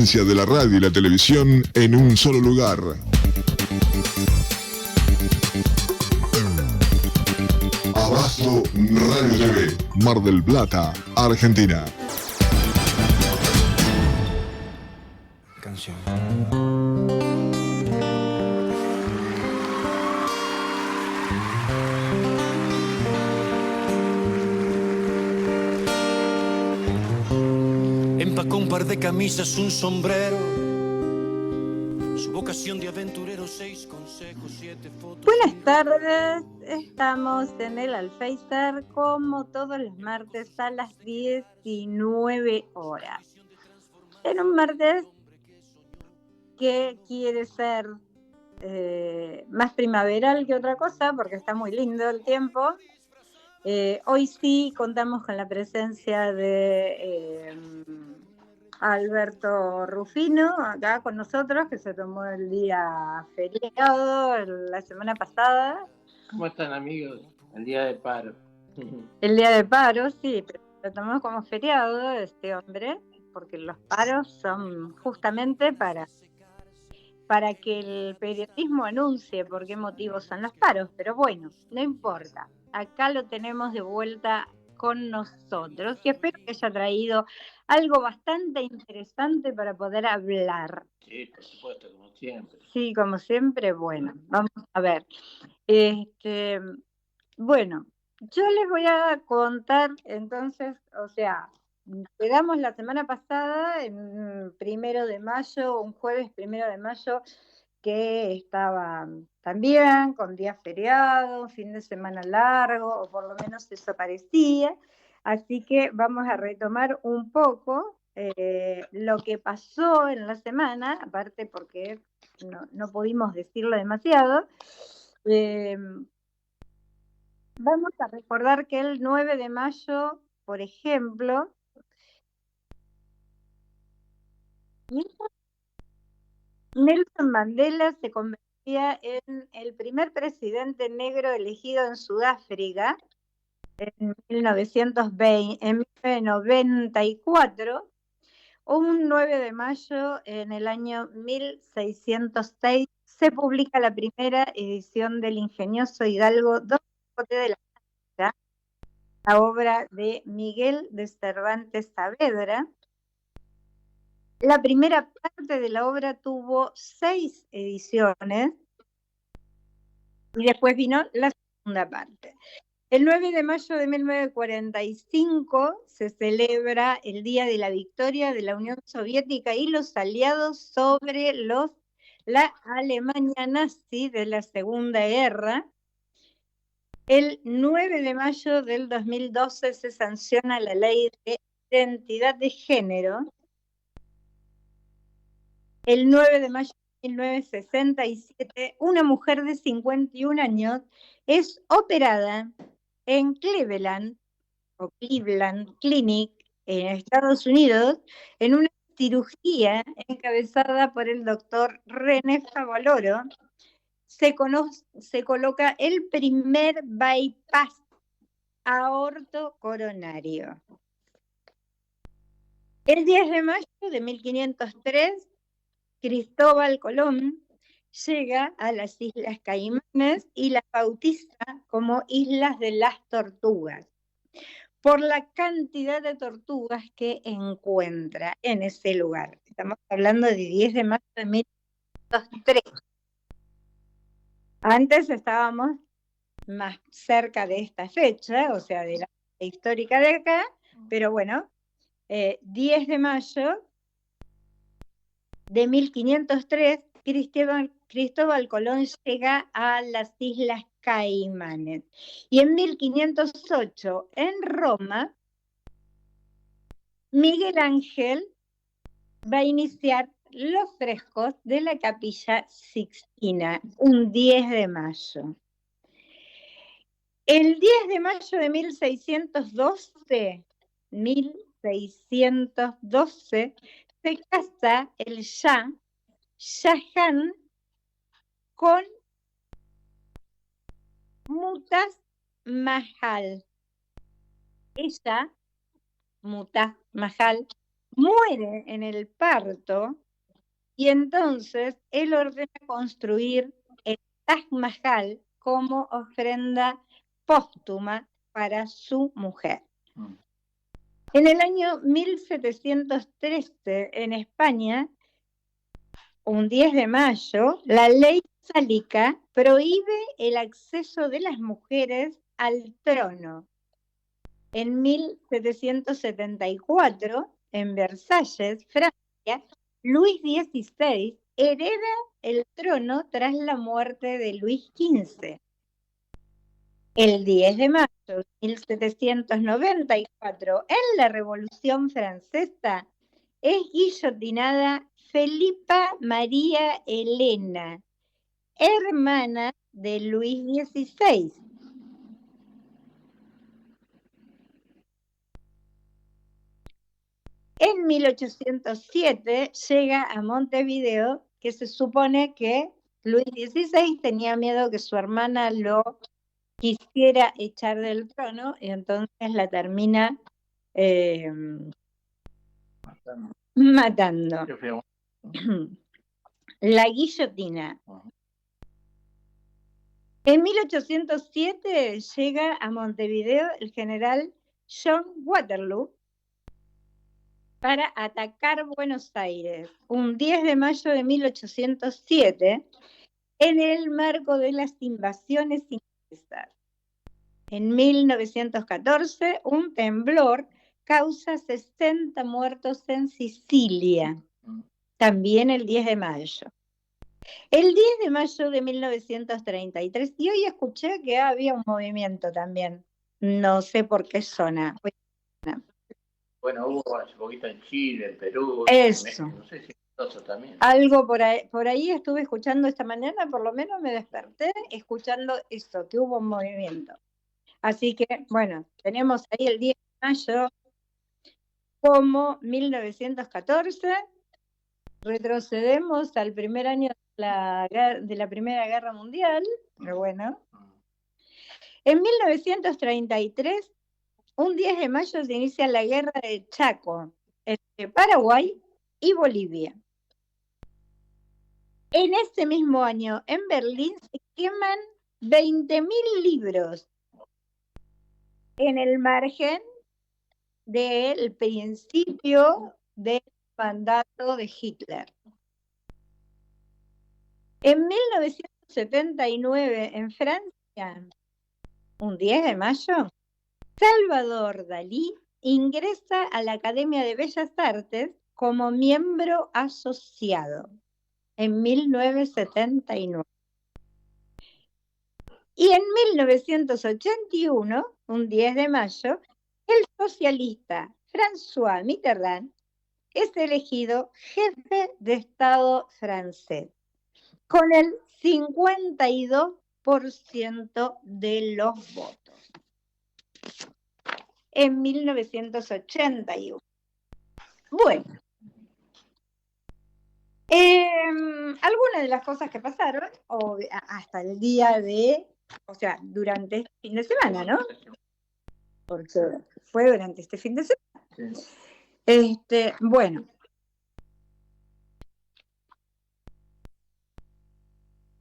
De la radio y la televisión en un solo lugar. Abasto Radio TV, Mar del Plata, Argentina. Canción. Empacó un par de camisas, un sombrero, su vocación de aventurero, 6 consejos, 7 fotos. Buenas tardes, estamos en el Alféizar como todos los martes a las 19 horas. En un martes que quiere ser más primaveral que otra cosa porque está muy lindo el tiempo. Hoy sí contamos con la presencia de Alberto Rufino acá con nosotros, que se tomó el día feriado la semana pasada. ¿Cómo están, amigos? El día de paro. El día de paro, sí, pero lo tomamos como feriado este hombre, porque los paros son justamente para que el periodismo anuncie por qué motivos son los paros, pero bueno, no importa. Acá lo tenemos de vuelta con nosotros y espero que haya traído algo bastante interesante para poder hablar. Sí, por supuesto, como siempre. Sí, como siempre, bueno, vamos a ver. Bueno, yo les voy a contar entonces, o sea, quedamos la semana pasada, en 1 de mayo, un jueves 1 de mayo, que estaba también con día feriado, fin de semana largo, o por lo menos eso parecía. Así que vamos a retomar un poco lo que pasó en la semana, aparte porque no pudimos decirlo demasiado. Vamos a recordar que el 9 de mayo, por ejemplo, Nelson Mandela se convertía en el primer presidente negro elegido en Sudáfrica en 1994, o un 9 de mayo en el año 1606 se publica la primera edición del ingenioso Hidalgo Don Quijote de la Mancha, la obra de Miguel de Cervantes Saavedra. La primera parte de la obra tuvo 6 ediciones y después vino la segunda parte. El 9 de mayo de 1945 se celebra el Día de la Victoria de la Unión Soviética y los aliados sobre la Alemania nazi de la Segunda Guerra. El 9 de mayo del 2012 se sanciona la Ley de Identidad de Género. El 9 de mayo de 1967, una mujer de 51 años es operada en Cleveland Clinic en Estados Unidos en una cirugía encabezada por el doctor René Favaloro. Se coloca el primer bypass aortocoronario. El 10 de mayo de 1503, Cristóbal Colón llega a las Islas Caimanes y las bautiza como Islas de las Tortugas, por la cantidad de tortugas que encuentra en ese lugar. Estamos hablando de 10 de mayo de 1503. Antes estábamos más cerca de esta fecha, o sea, de la histórica de acá, pero bueno, 10 de mayo de 1503, Cristóbal Colón llega a las Islas Caimanes. Y en 1508, en Roma, Miguel Ángel va a iniciar los frescos de la Capilla Sixtina, un 10 de mayo. El 10 de mayo de 1612, se casa el Shahjahan con Mumtaz Mahal. Ella, Mumtaz Mahal, muere en el parto y entonces él ordena construir el Taj Mahal como ofrenda póstuma para su mujer. En el año 1713, en España, un 10 de mayo, la ley sálica prohíbe el acceso de las mujeres al trono. En 1774, en Versalles, Francia, Luis XVI hereda el trono tras la muerte de Luis XV. El 10 de mayo de 1794, en la Revolución Francesa, es guillotinada Felipa María Elena, hermana de Luis XVI. En 1807 llega a Montevideo, que se supone que Luis XVI tenía miedo que su hermana lo quisiera echar del trono y entonces la termina matando. La guillotina. En 1807 llega a Montevideo el general John Waterloo para atacar Buenos Aires, un 10 de mayo de 1807, en el marco de las invasiones inglesas. En 1914, un temblor causa 60 muertos en Sicilia, también el 10 de mayo. El 10 de mayo de 1933, y hoy escuché que había un movimiento también, no sé por qué zona. Bueno, hubo hace poquito en Chile, en Perú, Eso. En México, no sé si en Mendoza también. Algo por ahí estuve escuchando esta mañana, por lo menos me desperté escuchando eso, que hubo un movimiento. Así que, bueno, tenemos ahí el 10 de mayo como 1914, retrocedemos al primer año de la Primera Guerra Mundial, pero bueno. En 1933, un 10 de mayo se inicia la Guerra de Chaco entre Paraguay y Bolivia. En ese mismo año, en Berlín, se queman 20.000 libros en el margen del principio del mandato de Hitler. En 1979, en Francia, un 10 de mayo, Salvador Dalí ingresa a la Academia de Bellas Artes como miembro asociado en 1979. Y en 1981, un 10 de mayo, el socialista François Mitterrand es elegido jefe de Estado francés, con el 52% de los votos. En 1981. Bueno. Algunas de las cosas que pasaron, hasta el día de, o sea, durante este fin de semana, ¿no? Porque fue durante este fin de semana. Sí. Bueno.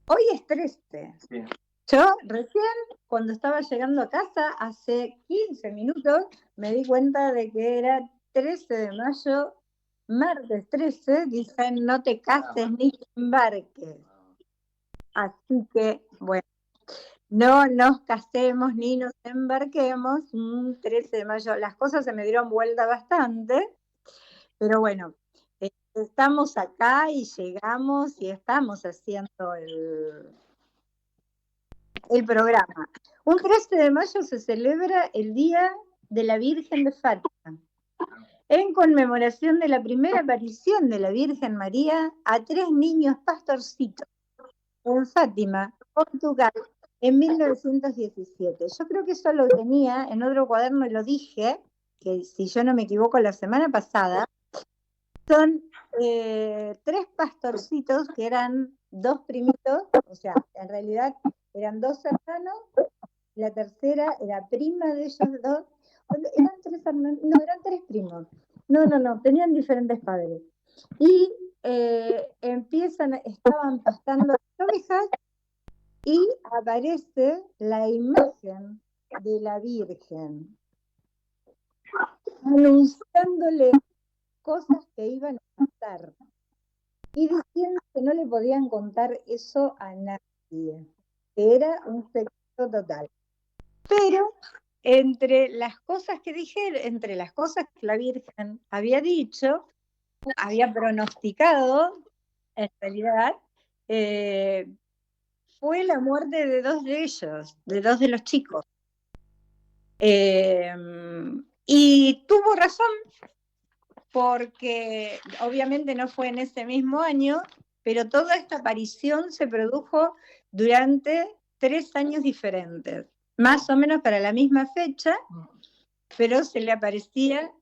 Hoy es 13. Sí. Yo recién, cuando estaba llegando a casa, hace 15 minutos, me di cuenta de que era 13 de mayo, martes 13, dicen no te cases ni te embarques. Así que, bueno, no nos casemos ni nos embarquemos, un 13 de mayo. Las cosas se me dieron vuelta bastante, pero bueno, estamos acá y llegamos y estamos haciendo el programa. Un 13 de mayo se celebra el Día de la Virgen de Fátima, en conmemoración de la primera aparición de la Virgen María a 3 niños pastorcitos en Fátima, Portugal, en 1917. Yo creo que eso lo tenía en otro cuaderno y lo dije, que si yo no me equivoco la semana pasada, son 3 pastorcitos que eran 2 primitos, o sea, en realidad eran 2 hermanos, la tercera era prima de ellos 2, eran 3 hermanos, no, eran 3 primos, No, tenían diferentes padres. Y estaban pastando las ovejas y aparece la imagen de la Virgen anunciándole cosas que iban a pasar y diciendo que no le podían contar eso a nadie, que era un secreto total. Pero entre las cosas que la Virgen había dicho, había pronosticado, en realidad, fue la muerte de dos de ellos, de dos de los chicos. Y tuvo razón, porque obviamente no fue en ese mismo año, pero toda esta aparición se produjo durante 3 años diferentes, más o menos para la misma fecha, pero se le aparecía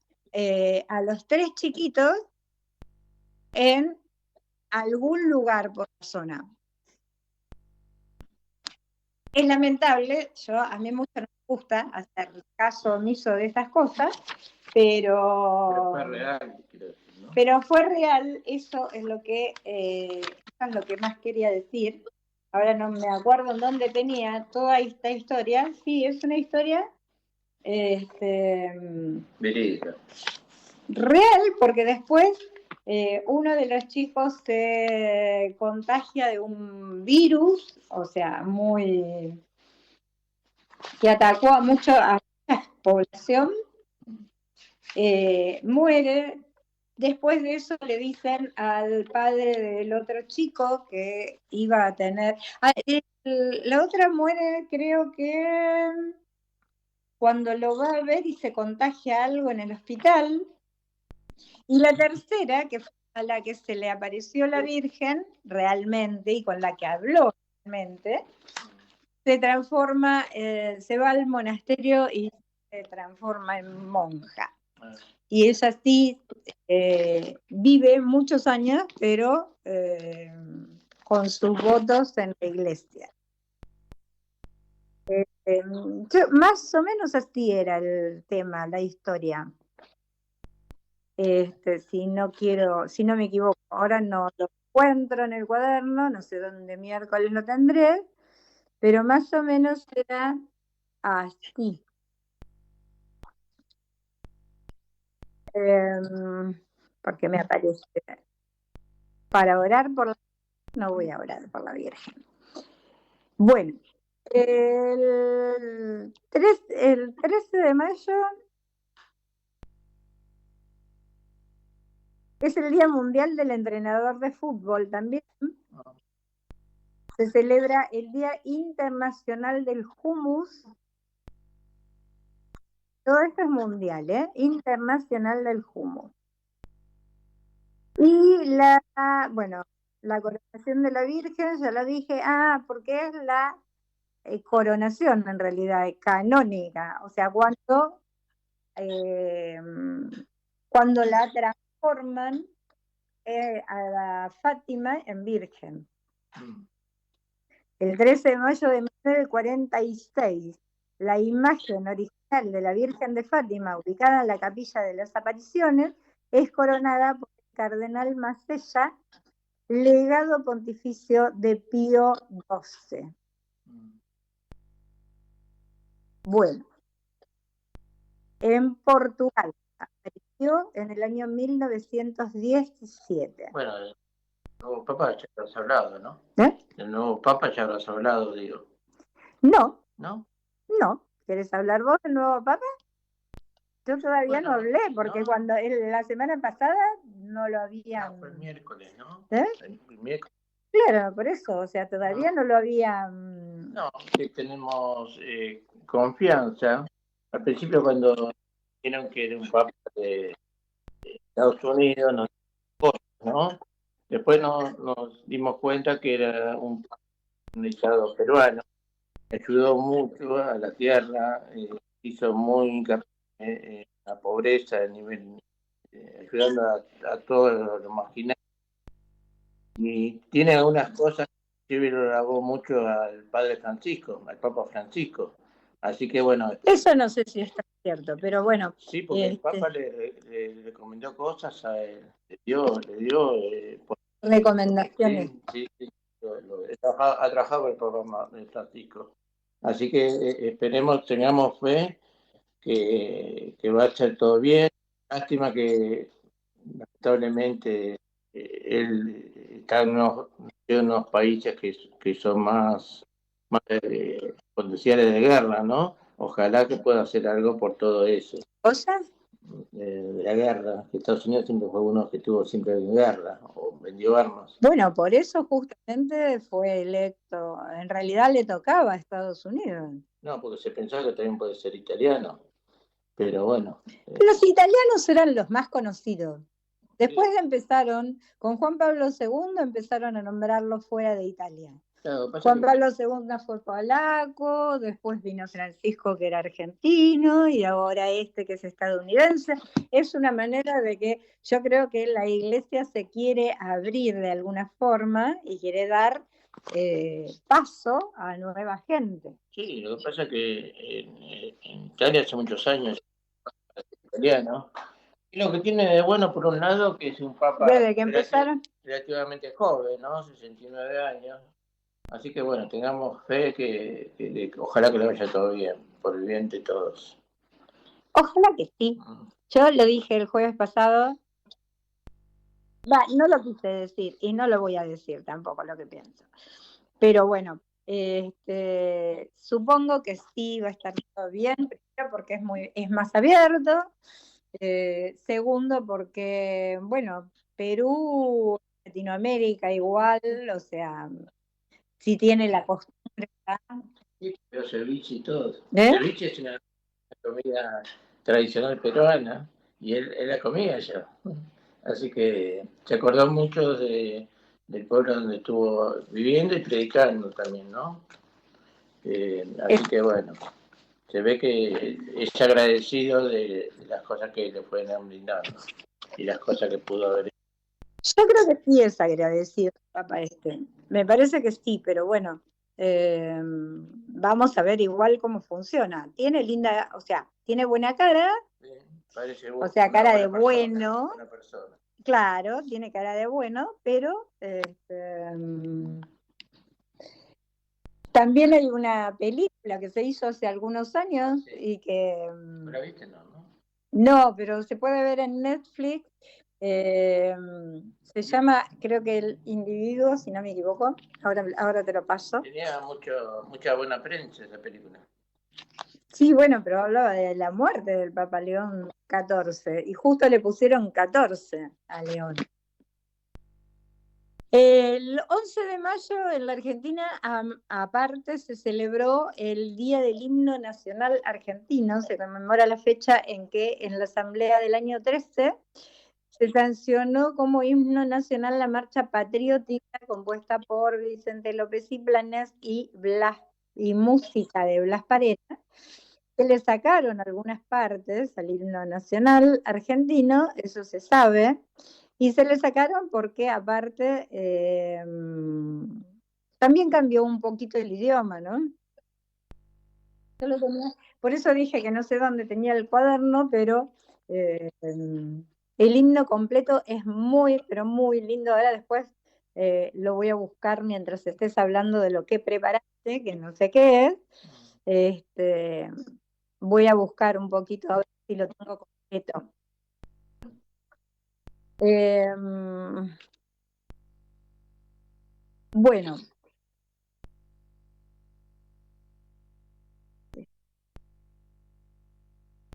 a los 3 chiquitos en algún lugar por la zona. Es lamentable, a mí mucho no me gusta hacer caso omiso de esas cosas, pero fue real, quiero decir, ¿no? Pero fue real, eso es lo que más quería decir. Ahora no me acuerdo en dónde tenía toda esta historia. Sí, es una historia Verídica. real, porque después uno de los chicos se contagia de un virus, o sea, que atacó a mucha población, muere. Después de eso le dicen al padre del otro chico que iba a tener... la otra muere, creo que cuando lo va a ver y se contagia algo en el hospital. Y la tercera, que fue a la que se le apareció la Virgen realmente y con la que habló realmente, se transforma, se va al monasterio y se transforma en monja. Y ella sí vive muchos años, pero con sus votos en la iglesia. Más o menos así era el tema, la historia. Si no me equivoco, ahora no lo encuentro en el cuaderno, no sé dónde miércoles lo tendré, pero más o menos era así. Porque me aparece para orar por la... No voy a orar por la Virgen. Bueno, el 13 de mayo es el Día Mundial del Entrenador de Fútbol también. Se celebra el Día Internacional del Hummus. Todo esto es mundial, Internacional del Hummus. Y la coronación de la Virgen, ya lo dije, porque es la coronación en realidad, canónica, o sea, cuando la transforman a la Fátima en Virgen. El 13 de mayo de 1946, la imagen original de la Virgen de Fátima, ubicada en la Capilla de las Apariciones, es coronada por el cardenal Masella, legado pontificio de Pío XII. Bueno, en Portugal apareció en el año 1917. Bueno, el nuevo Papa ya habrás hablado, ¿no? ¿Eh? El nuevo Papa ya habrás hablado, digo. No. ¿No? No. ¿Querés hablar vos del nuevo Papa? Yo todavía no hablé, porque cuando la semana pasada no lo habían... fue el miércoles, ¿no? ¿Eh? El miércoles. Claro, por eso, o sea, todavía no lo habían... No, que tenemos confianza. Al principio cuando dijeron que era un Papa de Estados Unidos, ¿no? Después nos dimos cuenta que era un Estado peruano. Ayudó mucho a la tierra, hizo muy hincapié en la pobreza, ayudando a todos los marginados. Y tiene algunas cosas que lo alabó mucho al padre Francisco, al Papa Francisco, Así que bueno, Eso no sé si está cierto, pero bueno. sí, porque el Papa le recomendó cosas a él, le dio Recomendaciones. sí, ha trabajado el programa de Francisco. Así que esperemos, tengamos fe que va a ser todo bien. Lástima que lamentablemente él está en unos países que son más potenciales de guerra, ¿no? Ojalá que pueda hacer algo por todo eso. ¿Cosas? De la guerra, que Estados Unidos siempre fue uno que estuvo siempre en guerra o vendió armas. Bueno, por eso justamente fue electo. En realidad le tocaba a Estados Unidos. No, porque se pensaba que también puede ser italiano, pero bueno. Los italianos eran los más conocidos. Después empezaron, con Juan Pablo II, empezaron a nombrarlo fuera de Italia. Claro, Juan Pablo II fue polaco, después vino Francisco, que era argentino, y ahora este, que es estadounidense. Es una manera de que yo creo que la Iglesia se quiere abrir de alguna forma y quiere dar paso a nueva gente. Sí, lo que pasa es que en Italia hace muchos años italiano. Y lo que tiene de bueno, por un lado, que es un papa Desde que empezaron, relativamente joven, ¿no? 69 años. Así que bueno, tengamos fe que ojalá que le vaya todo bien, por el bien de todos. ojalá que sí. Yo lo dije el jueves pasado, no lo quise decir y no lo voy a decir tampoco lo que pienso. Pero bueno, supongo que sí va a estar todo bien, primero porque es más abierto, segundo porque, bueno, Perú, Latinoamérica igual, o sea, si tiene la costumbre. Sí, pero ceviche y todo. Ceviche es una comida tradicional peruana y él la comía allá. Así que se acordó mucho del pueblo donde estuvo viviendo y predicando también, ¿no? Así que bueno, se ve que es agradecido de las cosas que le pueden brindar, ¿no? Y las cosas que pudo haber. Yo creo que sí es agradecido el Papa me parece que sí, pero bueno, vamos a ver igual cómo funciona. Tiene linda, o sea, tiene buena cara, Parece o sea, cara de persona, bueno. buena persona. Claro, tiene cara de bueno, pero también hay una película que se hizo hace algunos años y que... ¿No la viste? No. No, pero se puede ver en Netflix. Se llama, creo que El Individuo, si no me equivoco. Ahora te lo paso. Tenía mucha buena prensa esa película. Sí, bueno, pero hablaba de la muerte del Papa León XIV y justo le pusieron 14 a León. El 11 de mayo en la Argentina, aparte, se celebró el Día del Himno Nacional Argentino. Se conmemora la fecha en que en la Asamblea del año 13 se sancionó como himno nacional la marcha patriótica compuesta por Vicente López y Planes y música de Blas Parera. Se le sacaron algunas partes al himno nacional argentino, eso se sabe, y se le sacaron porque aparte también cambió un poquito el idioma, ¿no? Yo lo tenía, por eso dije que no sé dónde tenía el cuaderno, pero el himno completo es muy, pero muy lindo. Ahora después lo voy a buscar mientras estés hablando de lo que preparaste, que no sé qué es. Voy a buscar un poquito a ver si lo tengo completo. Bueno.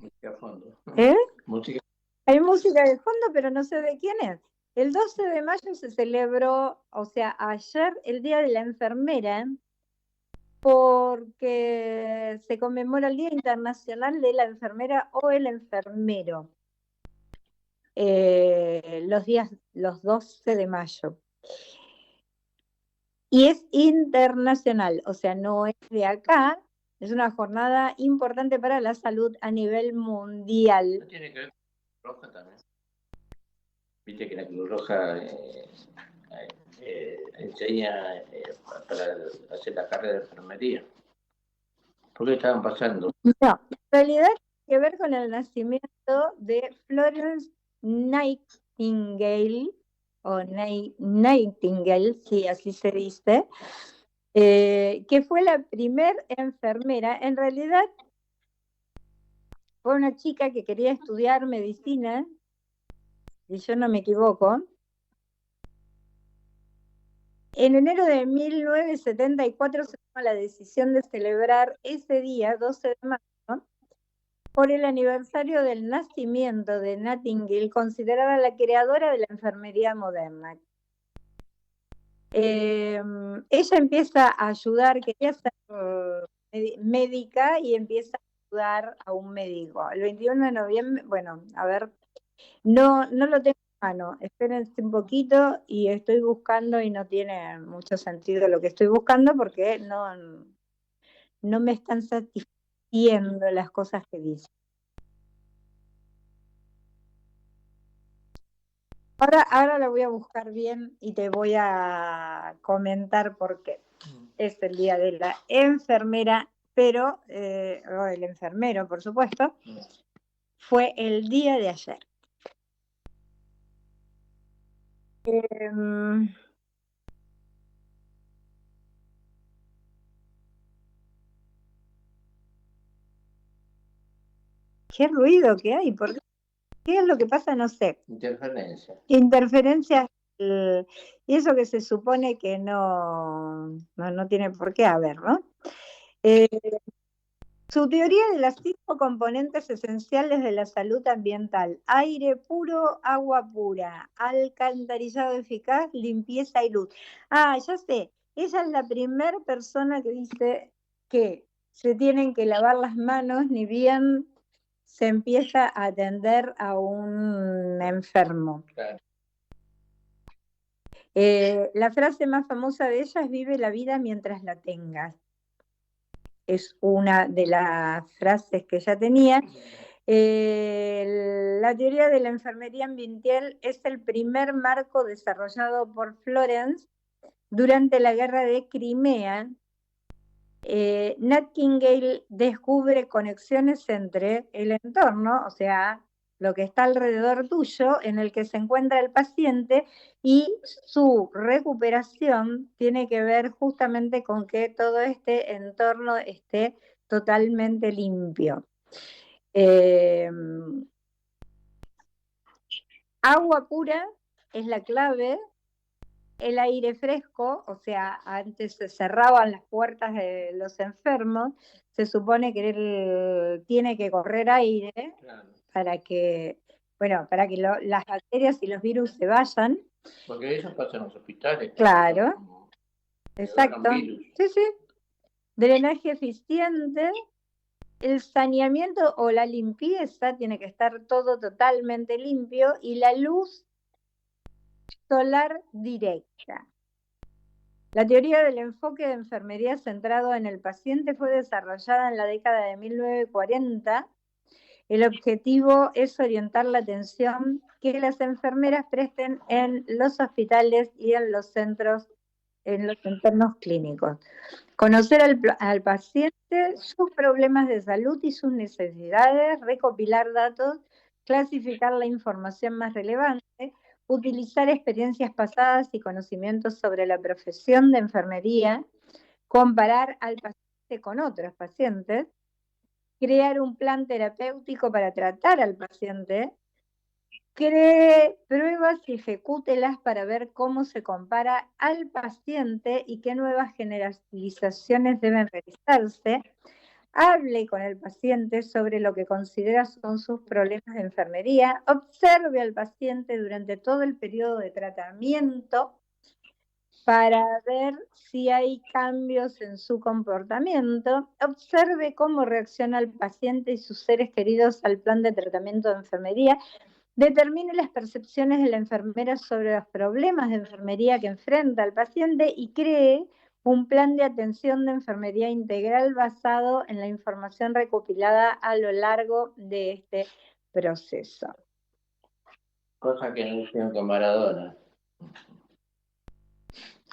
Música a fondo. Música. Hay música de fondo, pero no sé de quién es. El 12 de mayo se celebró, o sea, ayer, el Día de la Enfermera, porque se conmemora el Día Internacional de la Enfermera o el Enfermero. Los 12 de mayo. Y es internacional, o sea, no es de acá, es una jornada importante para la salud a nivel mundial. ¿No tiene que ver con la Cruz Roja también? Viste que la Cruz Roja enseña para hacer la carrera de enfermería. ¿Por qué estaban pasando? No, en realidad tiene que ver con el nacimiento de Florence Nightingale, o Nightingale, sí, así se dice, que fue la primer enfermera. En realidad fue una chica que quería estudiar medicina, si yo no me equivoco. En enero de 1974 se toma la decisión de celebrar ese día, 12 de marzo, por el aniversario del nacimiento de Nightingale, considerada la creadora de la enfermería moderna. Ella empieza a ayudar, quería ser médica y empieza a ayudar a un médico. El 21 de noviembre, bueno, a ver, no lo tengo en mano, espérense un poquito y estoy buscando y no tiene mucho sentido lo que estoy buscando porque no me están satisfaciendo las cosas que dice. Ahora lo voy a buscar bien y te voy a comentar por qué. Es el día de la enfermera, pero, o el enfermero, por supuesto, fue el día de ayer. ¿Qué ruido que hay? ¿Por qué? ¿Qué es lo que pasa? No sé. Interferencia. Interferencias, y eso que se supone que no tiene por qué haber, ¿no? Su teoría de las 5 componentes esenciales de la salud ambiental: aire puro, agua pura, alcantarillado eficaz, limpieza y luz. Ah, ya sé, ella es la primera persona que dice que se tienen que lavar las manos ni bien se empieza a atender a un enfermo. Claro. La frase más famosa de ella es: vive la vida mientras la tengas. Es una de las frases que ella tenía. La teoría de la enfermería ambiental es el primer marco desarrollado por Florence durante la guerra de Crimea. Nightingale descubre conexiones entre el entorno, o sea, lo que está alrededor tuyo, en el que se encuentra el paciente, y su recuperación tiene que ver justamente con que todo este entorno esté totalmente limpio. Agua pura es la clave. El aire fresco, o sea, antes se cerraban las puertas de los enfermos, se supone que tiene que correr aire, Claro. para que las bacterias y los virus se vayan. Porque eso pasa en los hospitales. Claro, exacto. Sí, sí. Drenaje eficiente, el saneamiento o la limpieza, tiene que estar todo totalmente limpio, y la luz solar directa. La teoría del enfoque de enfermería centrado en el paciente fue desarrollada en la década de 1940. El objetivo es orientar la atención que las enfermeras presten en los hospitales y en los entornos clínicos. Conocer al paciente, sus problemas de salud y sus necesidades, recopilar datos, clasificar la información más relevante, utilizar experiencias pasadas y conocimientos sobre la profesión de enfermería, comparar al paciente con otros pacientes, crear un plan terapéutico para tratar al paciente, cree pruebas y ejecútelas para ver cómo se compara al paciente y qué nuevas generalizaciones deben realizarse. Hable con el paciente sobre lo que considera son sus problemas de enfermería. Observe al paciente durante todo el periodo de tratamiento para ver si hay cambios en su comportamiento. Observe cómo reacciona el paciente y sus seres queridos al plan de tratamiento de enfermería. Determine las percepciones de la enfermera sobre los problemas de enfermería que enfrenta el paciente y cree un plan de atención de enfermería integral basado en la información recopilada a lo largo de este proceso. Cosa que no hicieron con Maradona.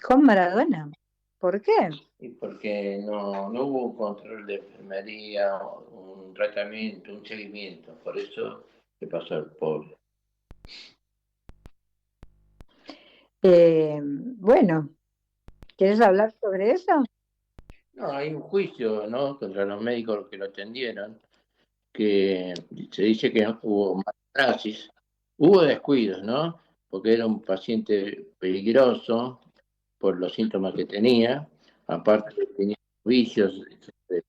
¿Con Maradona? ¿Por qué? Y porque no hubo un control de enfermería, un tratamiento, un seguimiento. Por eso se pasó al pobre. Bueno, ¿quieres hablar sobre eso? No, hay un juicio, ¿no?, contra los médicos que lo atendieron, que se dice que hubo malpraxis, hubo descuidos, ¿no? Porque era un paciente peligroso por los síntomas que tenía, aparte tenía vicios de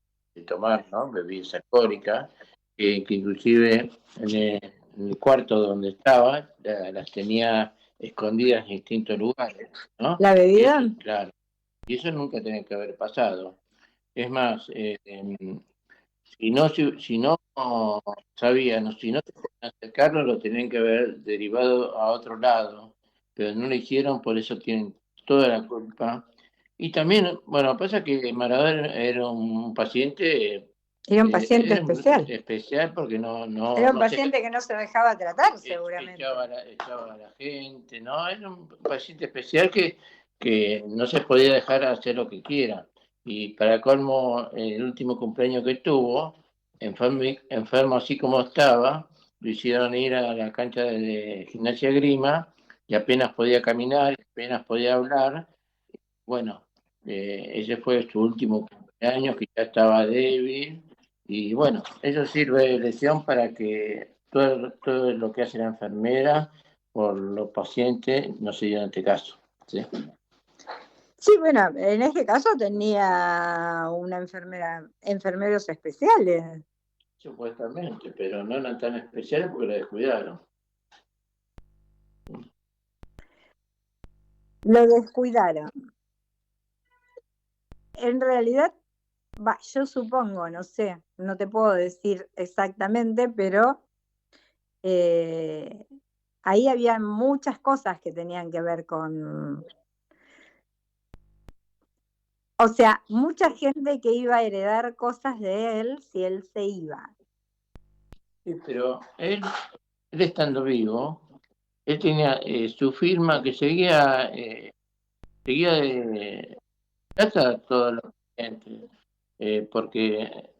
tomar, ¿no?, bebidas alcohólicas, que inclusive en el cuarto donde estaba las tenía escondidas en distintos lugares, ¿no? ¿La Y bebida? eso, claro, y eso nunca tenía que haber pasado. Es más, si no sabían, si no se podían acercarlo, lo tenían que haber derivado a otro lado, pero no lo hicieron, por eso tienen toda la culpa. Y también, bueno, pasa que Maradona era un paciente Era un paciente especial. especial porque Era un no sé, paciente que no se dejaba tratar, seguramente. echaba a la gente, ¿no? Era un paciente especial que no se podía dejar hacer lo que quiera. Y para colmo, el último cumpleaños que tuvo, enfermo así como estaba, lo hicieron ir a la cancha de gimnasia grima y apenas podía caminar, apenas podía hablar. Bueno, ese fue su último cumpleaños, que ya estaba débil. Y bueno, eso sirve de lección para que todo lo que hace la enfermera por los pacientes no se lleven este caso, ¿sí? Sí, bueno, en este caso tenía enfermeros especiales. Supuestamente, pero no eran tan especiales porque la descuidaron. Lo descuidaron. En realidad, yo supongo, no sé, no te puedo decir exactamente, pero ahí había muchas cosas que tenían que ver con... O sea, mucha gente que iba a heredar cosas de él si él se iba. Sí, pero él estando vivo, él tenía su firma que seguía de plata a todos los clientes, porque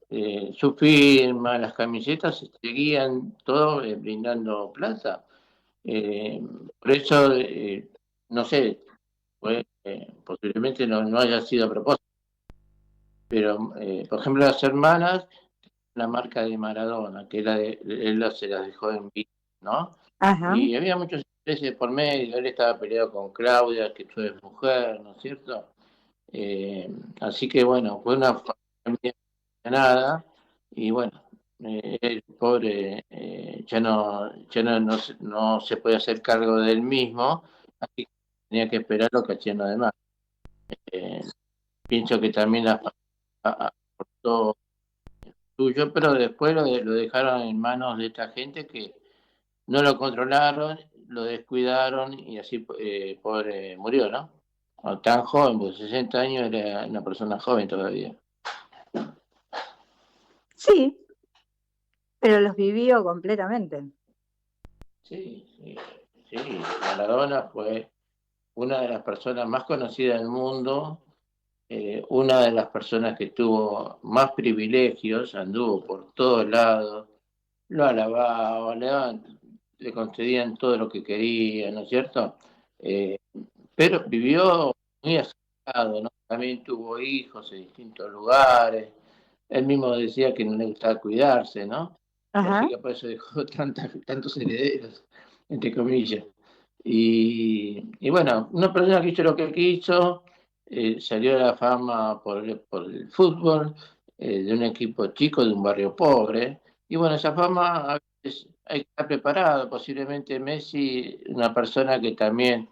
su firma, las camisetas seguían todo brindando plata. Eh, por eso, no sé, posiblemente no haya sido a propósito, pero por ejemplo las hermanas, la marca de Maradona, que él se las dejó en vida, ¿no? Ajá. Y había muchos intereses por medio, él estaba peleado con Claudia, que tú eres mujer, ¿no es cierto? Así que bueno, fue una familia nada y bueno, el pobre no se puede hacer cargo de él mismo, así que tenía que esperar lo que hacían los demás. Eh, Pienso que también aportó suyo, pero después lo dejaron en manos de esta gente que no lo controlaron, lo descuidaron y así pobre murió, ¿no? Tan joven, pues 60 años, era una persona joven todavía. Sí, pero los vivió completamente. Sí, Maradona fue una de las personas más conocidas del mundo, una de las personas que tuvo más privilegios, anduvo por todos lados, lo alababan, le concedían todo lo que quería, ¿no es cierto? Eh, pero vivió muy aislado, ¿no? También tuvo hijos en distintos lugares. Él mismo decía que no le gustaba cuidarse, ¿no? Ajá. Así que por eso dejó tantos herederos, entre comillas. Y bueno, una persona que hizo lo que quiso, salió a la fama por el fútbol, de un equipo chico, de un barrio pobre. Y bueno, esa fama a veces hay que estar preparado. Posiblemente Messi, una persona que también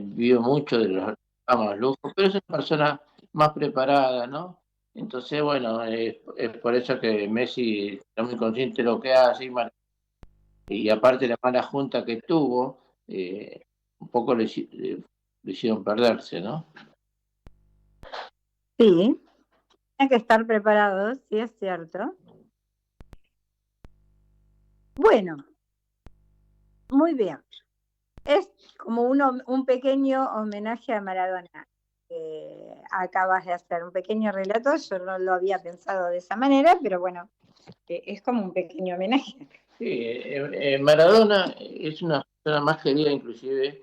vio mucho de los famas, lujos, pero es una persona más preparada, ¿no? Entonces, bueno, es por eso que Messi está muy consciente de lo que hace y aparte la mala junta que tuvo, un poco le hicieron perderse, ¿no? Sí, hay que estar preparados, sí es cierto. Bueno, muy bien. Es como un pequeño homenaje a Maradona. acabas de hacer, un pequeño relato. Yo no lo había pensado de esa manera, pero bueno, es como un pequeño homenaje. Sí, Maradona es una persona más querida inclusive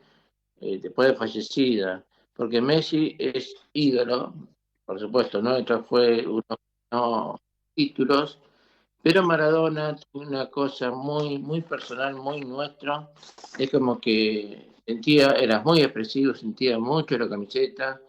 después de fallecida, porque Messi es ídolo, por supuesto, ¿no? Esto fue unos no, títulos, pero Maradona tiene una cosa muy, muy personal, muy nuestra, es como que sentía, era muy expresivo, sentía mucho la camiseta,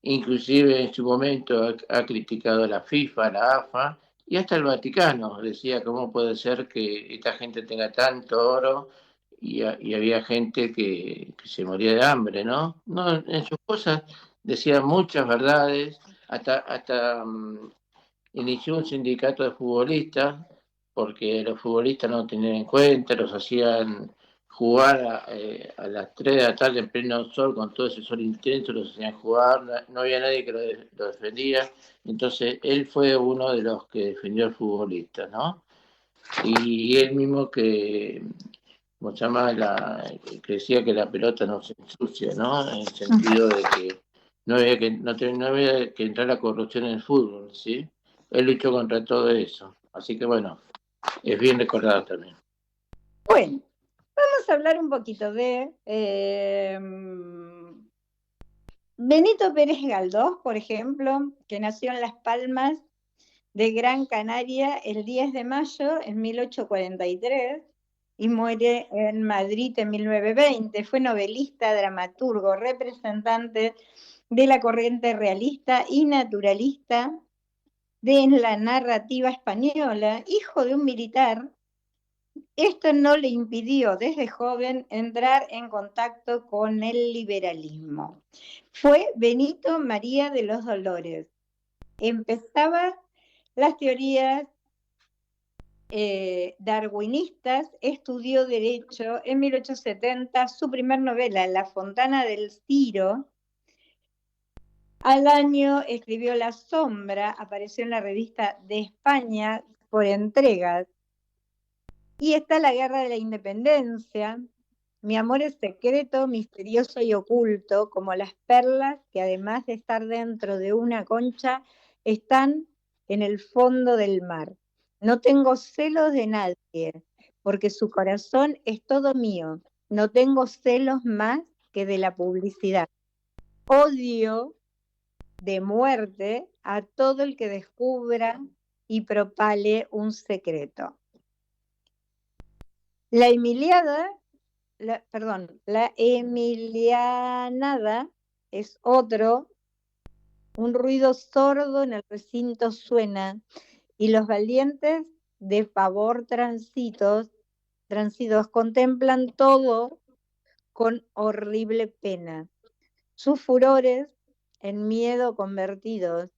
inclusive en su momento ha criticado a la FIFA, a la AFA y hasta el Vaticano. Decía, ¿cómo puede ser que esta gente tenga tanto oro? Y había gente que se moría de hambre, ¿no? No, en sus cosas decía muchas verdades, hasta inició un sindicato de futbolistas, porque los futbolistas no tenían en cuenta, los hacían jugar a las 3 de la tarde en pleno sol, con todo ese sol intenso, los hacían jugar, no había nadie que lo defendía, entonces él fue uno de los que defendió al futbolista, ¿no? Y él mismo que, como se llama, que decía que la pelota no se ensucia, ¿no? En el sentido de que no había que entrar la corrupción en el fútbol, ¿sí? Él luchó contra todo eso. Así que bueno, es bien recordado también. Bueno, vamos a hablar un poquito de Benito Pérez Galdós, por ejemplo, que nació en Las Palmas de Gran Canaria el 10 de mayo en 1843 y muere en Madrid en 1920. Fue novelista, dramaturgo, representante de la corriente realista y naturalista de la narrativa española, hijo de un militar. Esto no le impidió desde joven entrar en contacto con el liberalismo. Fue Benito María de los Dolores. Empezaba las teorías darwinistas, estudió Derecho en 1870, su primer novela, La Fontana del Ciro. Al año escribió La Sombra, apareció en la revista de España por entregas. Y está La Guerra de la Independencia, Mi amor es secreto, misterioso y oculto, como las perlas que además de estar dentro de una concha, están en el fondo del mar. No tengo celos de nadie, porque su corazón es todo mío. No tengo celos más que de la publicidad. Odio de muerte a todo el que descubra y propale un secreto. La Emilianada es otro, un ruido sordo en el recinto suena, y los valientes de favor transidos contemplan todo con horrible pena. Sus furores en miedo convertidos,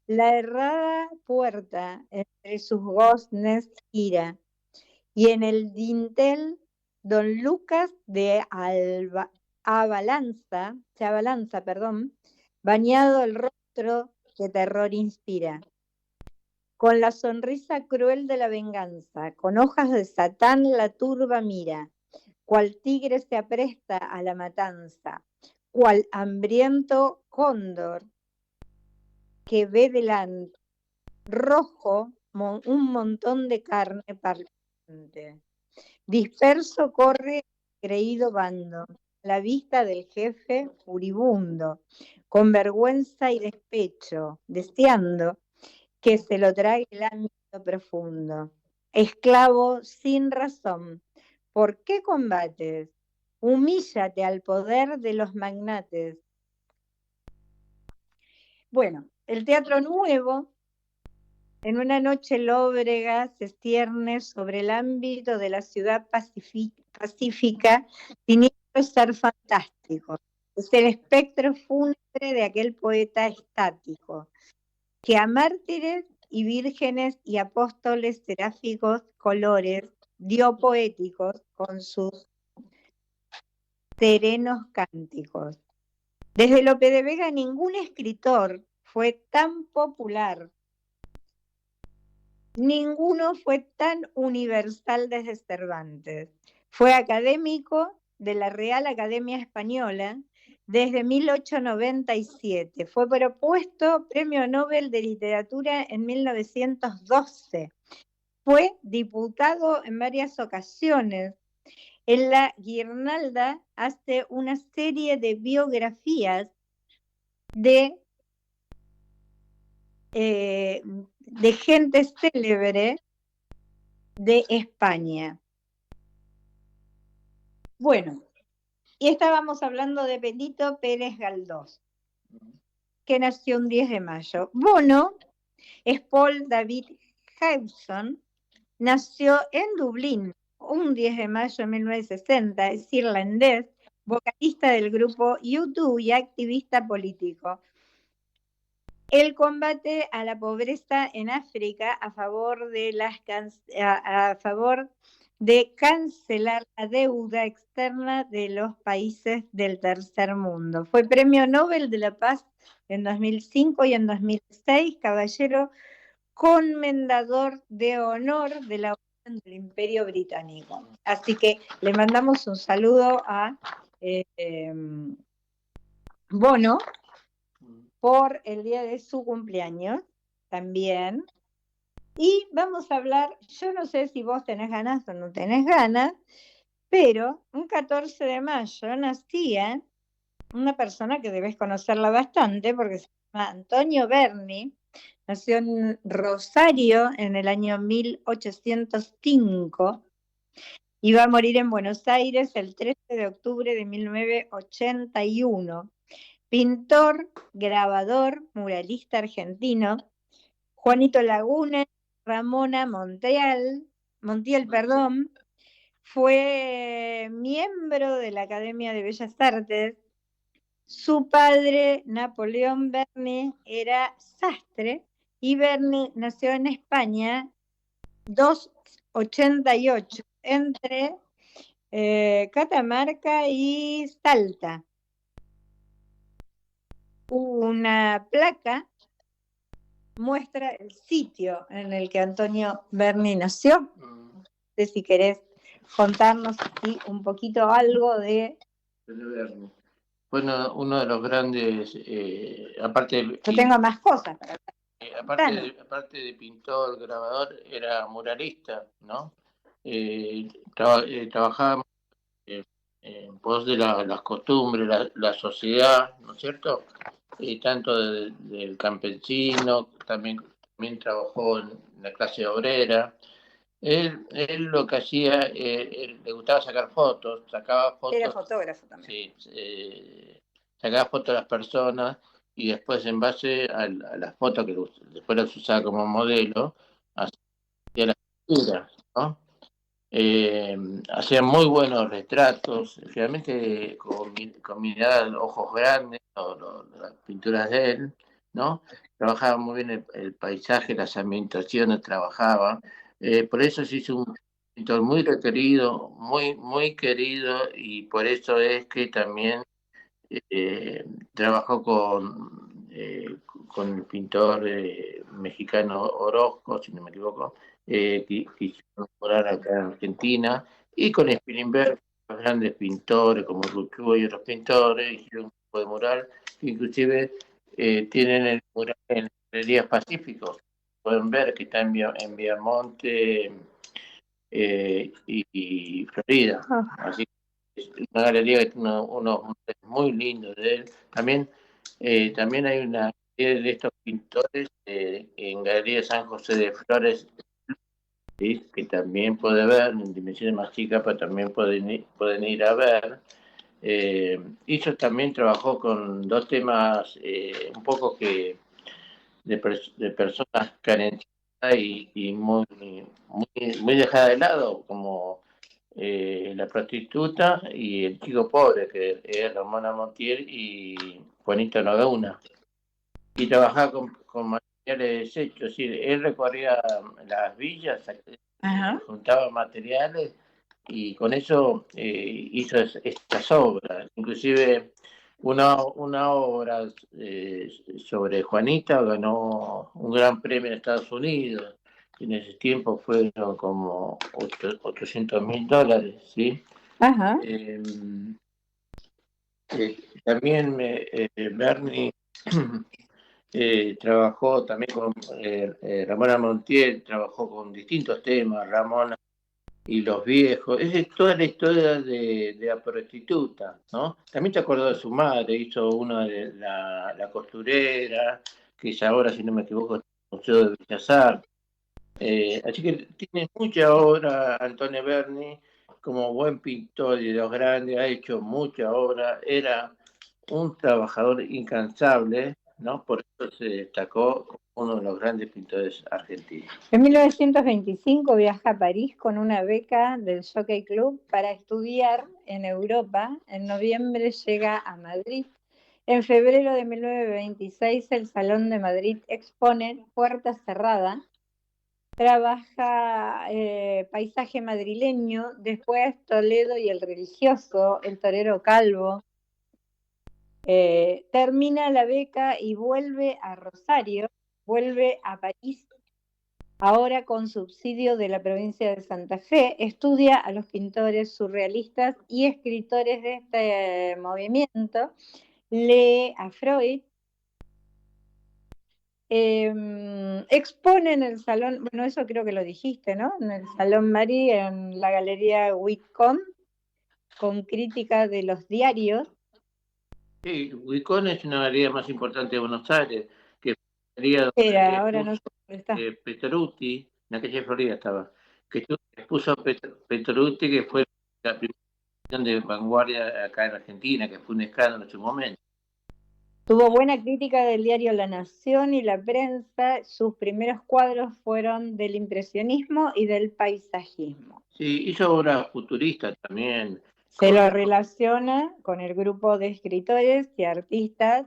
la errada puerta entre sus goznes gira, y en el dintel don Lucas de se abalanza, bañado el rostro que terror inspira. Con la sonrisa cruel de la venganza, con hojas de Satán la turba mira, cual tigre se apresta a la matanza, cual hambriento cóndor que ve delante, rojo un montón de carne parlante. Disperso corre creído bando, la vista del jefe furibundo, con vergüenza y despecho, deseando que se lo trague el ámbito profundo. Esclavo sin razón, ¿por qué combates? Humíllate al poder de los magnates. Bueno, el Teatro Nuevo, en una noche lóbrega, se cierne sobre el ámbito de la ciudad pacífica, siniestro ser fantástico. Es el espectro fúnebre de aquel poeta estático, que a mártires y vírgenes y apóstoles seráficos colores dio poéticos con sus serenos cánticos. Desde Lope de Vega ningún escritor fue tan popular, ninguno fue tan universal desde Cervantes. Fue académico de la Real Academia Española, desde 1897. Fue propuesto Premio Nobel de Literatura en 1912. Fue diputado en varias ocasiones. En la guirnalda hace una serie de biografías de gente célebre de España. Bueno, y estábamos hablando de Benito Pérez Galdós, que nació un 10 de mayo. Bono es Paul David Hewson, nació en Dublín un 10 de mayo de 1960, es irlandés, vocalista del grupo U2 y activista político. El combate a la pobreza en África a favor de cancelar la deuda externa de los países del tercer mundo. Fue Premio Nobel de la Paz en 2005 y en 2006, caballero comendador de honor de la Orden del Imperio Británico. Así que le mandamos un saludo a Bono por el día de su cumpleaños también. Y vamos a hablar, yo no sé si vos tenés ganas o no tenés ganas, pero un 14 de mayo nacía una persona que debes conocerla bastante porque se llama Antonio Berni, nació en Rosario en el año 1805 y va a morir en Buenos Aires el 13 de octubre de 1981. Pintor, grabador, muralista argentino. Juanito Laguna, Ramona Montiel, fue miembro de la Academia de Bellas Artes. Su padre, Napoleón Berni, era sastre y Berni nació en España 288 entre Catamarca y Salta. Una placa muestra el sitio en el que Antonio Berni nació. No sé si querés contarnos aquí un poquito algo de Berni. Bueno, uno de los grandes, aparte... Yo tengo más cosas para aparte de pintor, grabador, era muralista, ¿no? Trabajaba en pos de las costumbres, la sociedad, ¿no es cierto? Tanto del campesino, también trabajó en la clase obrera. Él lo que hacía, le gustaba sacar fotos, sacaba fotos. Era fotógrafo también. Sí, sacaba fotos de las personas y después en base a las fotos que después las usaba como modelo, hacía las pinturas, ¿no? Hacía muy buenos retratos, realmente con mirada, ojos grandes, las pinturas de él, ¿no? Trabajaba muy bien el paisaje, las ambientaciones, trabajaba. Por eso se hizo un pintor muy requerido, muy querido, y por eso es que también trabajó con el pintor mexicano Orozco, si no me equivoco, que hicieron morar acá en Argentina, y con Spilimberg, los grandes pintores como Rucchua y otros pintores, hicieron un tipo de mural que inclusive tienen el mural en Galerías Pacíficos. Pueden ver que está en Viamonte y Florida. Así que es una galería que tiene unos muy lindos de él. También hay una serie de estos pintores en Galería San José de Flores, ¿sí? Que también puede ver en dimensiones más chicas, pero también pueden ir a ver. Hizo también, trabajó con dos temas un poco que de personas carentes y muy dejada de lado, como la prostituta y el chico pobre, que era Ramona Montiel y Juanito Laguna. Y trabajaba con materiales desechos, es decir, él recorría las villas, juntaba materiales y con eso hizo estas obras. Inclusive una obra sobre Juanita ganó un gran premio en Estados Unidos. En ese tiempo fueron como $800,000, ¿sí? Ajá. También Bernie trabajó también con Ramona Montiel, trabajó con distintos temas, Ramona y los viejos. Es toda la historia de la prostituta, ¿no? También te acordó de su madre, hizo una de la costurera, que es ahora, si no me equivoco, el Museo de Bellas Artes. Así que tiene mucha obra Antonio Berni, como buen pintor y de los grandes, ha hecho mucha obra, era un trabajador incansable, ¿no? Por eso se destacó como uno de los grandes pintores argentinos. En 1925 viaja a París con una beca del Jockey Club para estudiar en Europa. En noviembre llega a Madrid. En febrero de 1926 el Salón de Madrid expone Puerta Cerrada. Trabaja paisaje madrileño, después Toledo y el religioso, el torero calvo. Termina la beca y vuelve a Rosario, vuelve a París, ahora con subsidio de la provincia de Santa Fe. Estudia a los pintores surrealistas y escritores de este movimiento, lee a Freud. Expone en el Salón, bueno, eso creo que lo dijiste, ¿no? En el Salón Mari, en la Galería Whitcomb, con crítica de los diarios. Sí, Huicón es una galería más importante de Buenos Aires, que Era, ahora no sé dónde está. Petrucci, en la calle Florida estaba, que puso Petrucci, que fue la primera de vanguardia acá en Argentina, que fue un escándalo en su momento. Tuvo buena crítica del diario La Nación y la prensa. Sus primeros cuadros fueron del impresionismo y del paisajismo. Sí, hizo obras futuristas también. Se lo relaciona con el grupo de escritores y artistas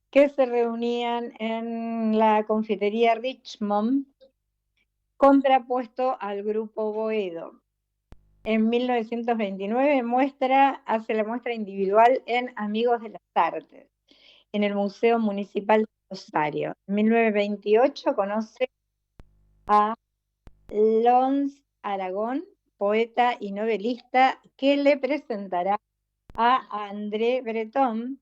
que se reunían en la confitería Richmond, contrapuesto al grupo Boedo. En 1929 hace la muestra individual en Amigos de las Artes, en el Museo Municipal de Rosario. En 1928 conoce a Lons Aragón, poeta y novelista, que le presentará a André Breton,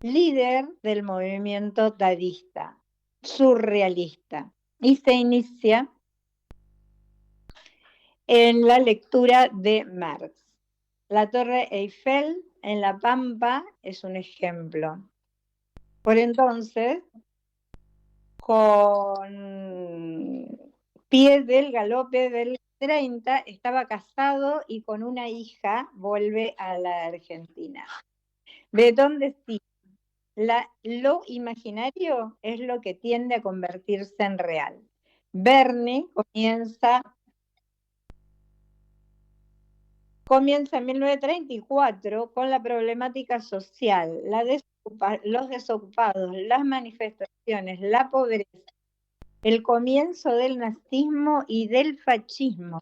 líder del movimiento dadista, surrealista, y se inicia en la lectura de Marx. La Torre Eiffel en La Pampa es un ejemplo. Por entonces, con pie del galope del 30, estaba casado y con una hija vuelve a la Argentina. ¿De dónde sí? Lo imaginario es lo que tiende a convertirse en real. Berni comienza en 1934 con la problemática social, los desocupados, las manifestaciones, la pobreza, el comienzo del nazismo y del fascismo.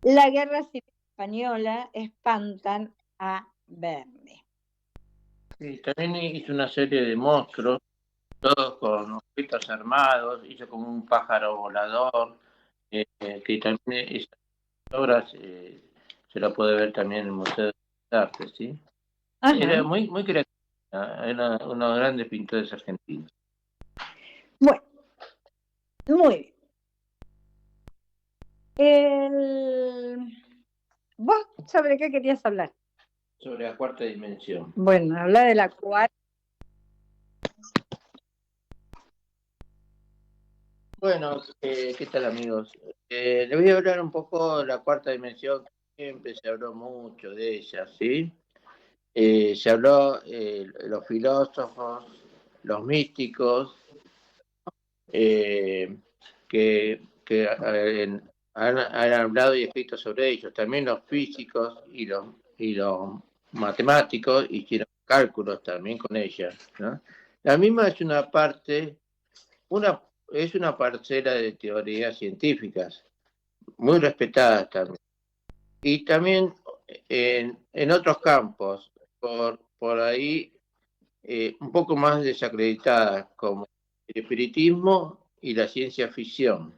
La guerra civil española espantan a Berni. Sí, también hizo una serie de monstruos, todos con objetos armados, hizo como un pájaro volador, que también esas obras se la puede ver también en el Museo de Arte, ¿sí? Ajá. Era muy, muy creativa, era uno de los grandes pintores argentinos. Bueno, muy bien. ¿Vos sobre qué querías hablar? Sobre la cuarta dimensión. Bueno, habla de la cuarta. Bueno, ¿qué tal amigos? Les voy a hablar un poco de la cuarta dimensión, que siempre se habló mucho de ella, ¿sí? Se habló los filósofos, los místicos, que han hablado y escrito sobre ellos. También los físicos y los matemáticos hicieron cálculos también con ella, ¿no? La misma es una parte, es una parcela de teorías científicas, muy respetadas también. Y también en otros campos, por ahí un poco más desacreditadas, como el espiritismo y la ciencia ficción.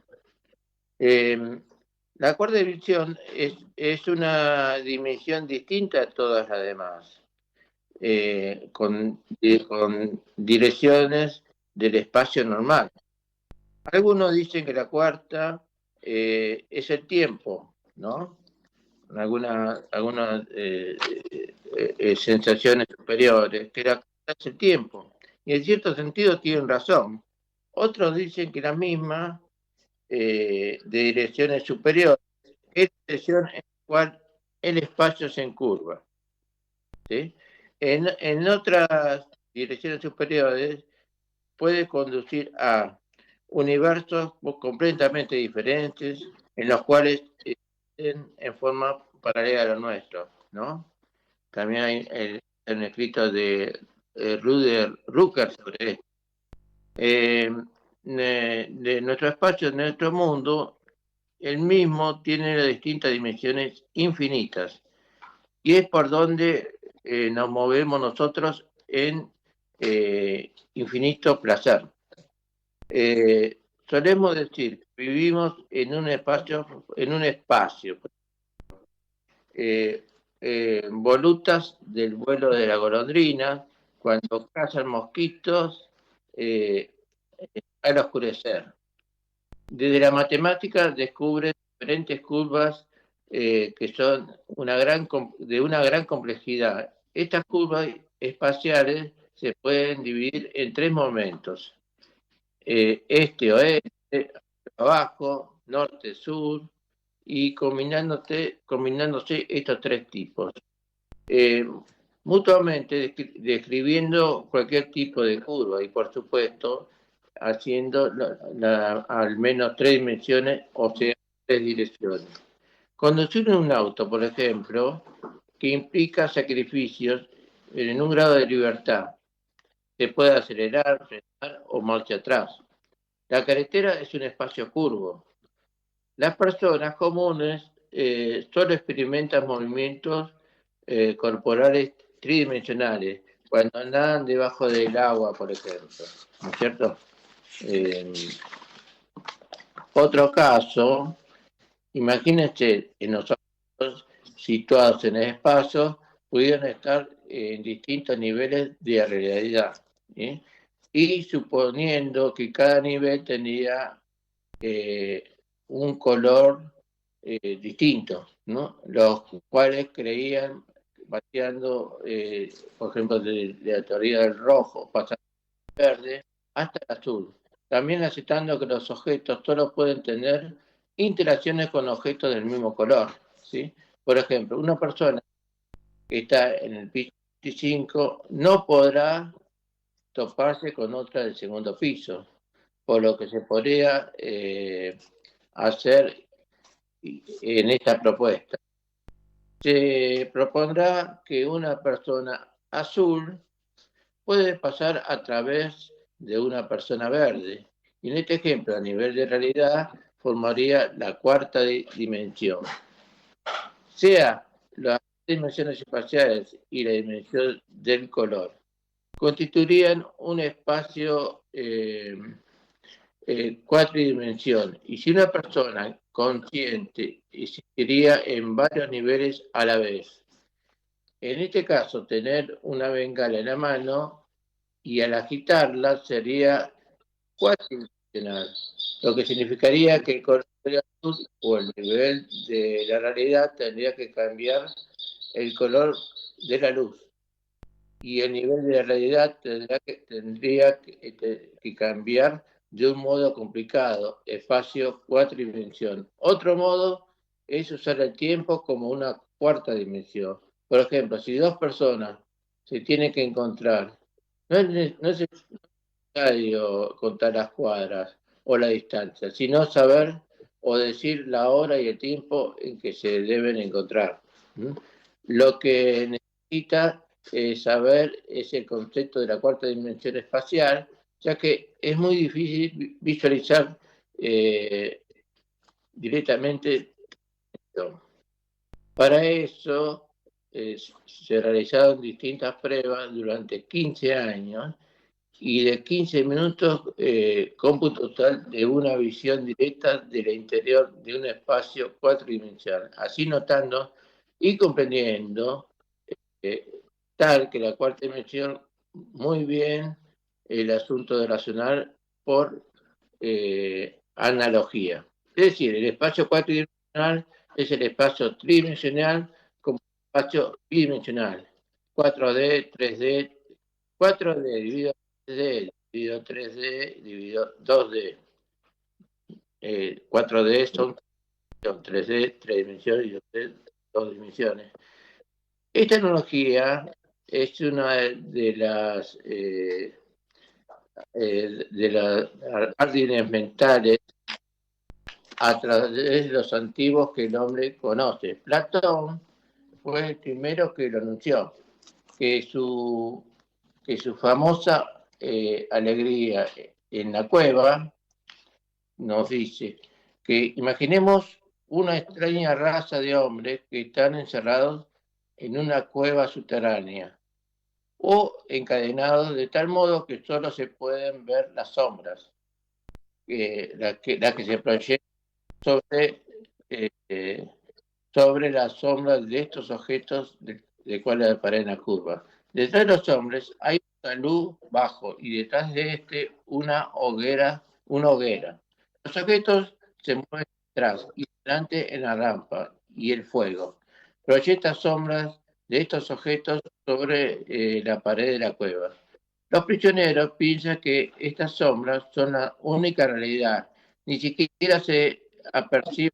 La cuarta dimensión es una dimensión distinta a todas las demás, con direcciones del espacio normal. Algunos dicen que la cuarta es el tiempo, ¿no? Algunas sensaciones superiores, que la cuarta es el tiempo. Y en cierto sentido tienen razón. Otros dicen que la misma de direcciones superiores es la dirección en la cual el espacio se encurva. ¿Sí? En otras direcciones superiores puede conducir a universos completamente diferentes en los cuales existen en forma paralela a lo nuestro, ¿no? También hay un escrito de Rucker sobre esto. De nuestro espacio, de nuestro mundo, el mismo tiene distintas dimensiones infinitas y es por donde nos movemos nosotros en infinito placer. Solemos decir que vivimos en un espacio, volutas del vuelo de la golondrina, cuando cazan mosquitos al oscurecer. Desde la matemática descubren diferentes curvas que son de una gran complejidad. Estas curvas espaciales se pueden dividir en tres momentos: este, oeste, abajo, norte, sur, y combinándose estos tres tipos. Mutuamente describiendo cualquier tipo de curva y, por supuesto, haciendo al menos tres dimensiones, o sea, tres direcciones. Conducir un auto, por ejemplo, que implica sacrificios en un grado de libertad. Se puede acelerar, frenar o marcha atrás. La carretera es un espacio curvo. Las personas comunes solo experimentan movimientos corporales tridimensionales cuando andan debajo del agua, por ejemplo, ¿no es cierto? Otro caso, imagínense que nosotros situados en el espacio pudieran estar en distintos niveles de realidad, ¿sí? Y suponiendo que cada nivel tendría un color distinto, ¿no? Los cuales creían, paseando, por ejemplo, de la teoría del rojo, pasando del verde hasta el azul. También aceptando que los objetos solo pueden tener interacciones con objetos del mismo color, ¿sí? Por ejemplo, una persona que está en el piso 25 no podrá toparse con otra del segundo piso, por lo que se podría hacer en esta propuesta. Se propondrá que una persona azul puede pasar a través de una persona verde. Y en este ejemplo, a nivel de realidad, formaría la cuarta dimensión. Sea las dimensiones espaciales y la dimensión del color constituirían un espacio cuatridimensión. Y si una persona consciente existiría en varios niveles a la vez. En este caso, tener una bengala en la mano y al agitarla sería cuatridimensional, lo que significaría que el color de la luz o el nivel de la realidad tendría que cambiar el color de la luz y el nivel de la realidad tendría que cambiar de un modo complicado, espacio cuatridimensión. Otro modo es usar el tiempo como una cuarta dimensión. Por ejemplo, si dos personas se tienen que encontrar, no es necesario contar las cuadras o la distancia, sino saber o decir la hora y el tiempo en que se deben encontrar. Lo que necesita saber es el concepto de la cuarta dimensión espacial, ya que es muy difícil visualizar directamente esto. Para eso se realizaron distintas pruebas durante 15 años y de 15 minutos cómputo total de una visión directa del interior de un espacio cuatridimensional, así notando y comprendiendo tal que la cuarta dimensión muy bien el asunto de razonar por analogía. Es decir, el espacio cuatridimensional es el espacio tridimensional como espacio bidimensional. 4D, 3D, 4D dividido 3D, dividido 3D, dividido 2D. 4D son 3D, 3 dimensiones, y 2D, 2 dimensiones. Esta analogía es una de las órdenes mentales a través de los antiguos que el hombre conoce. Platón fue el primero que lo anunció, que su famosa alegría en la cueva nos dice que imaginemos una extraña raza de hombres que están encerrados en una cueva subterránea o encadenados de tal modo que solo se pueden ver las sombras, las que se proyectan sobre las sombras de estos objetos de cuales aparece en la curva. Detrás de los hombres hay una luz bajo y detrás de una hoguera. Los objetos se mueven atrás y delante en la rampa y el fuego proyecta sombras de estos objetos sobre la pared de la cueva. Los prisioneros piensan que estas sombras son la única realidad, ni siquiera se aperciben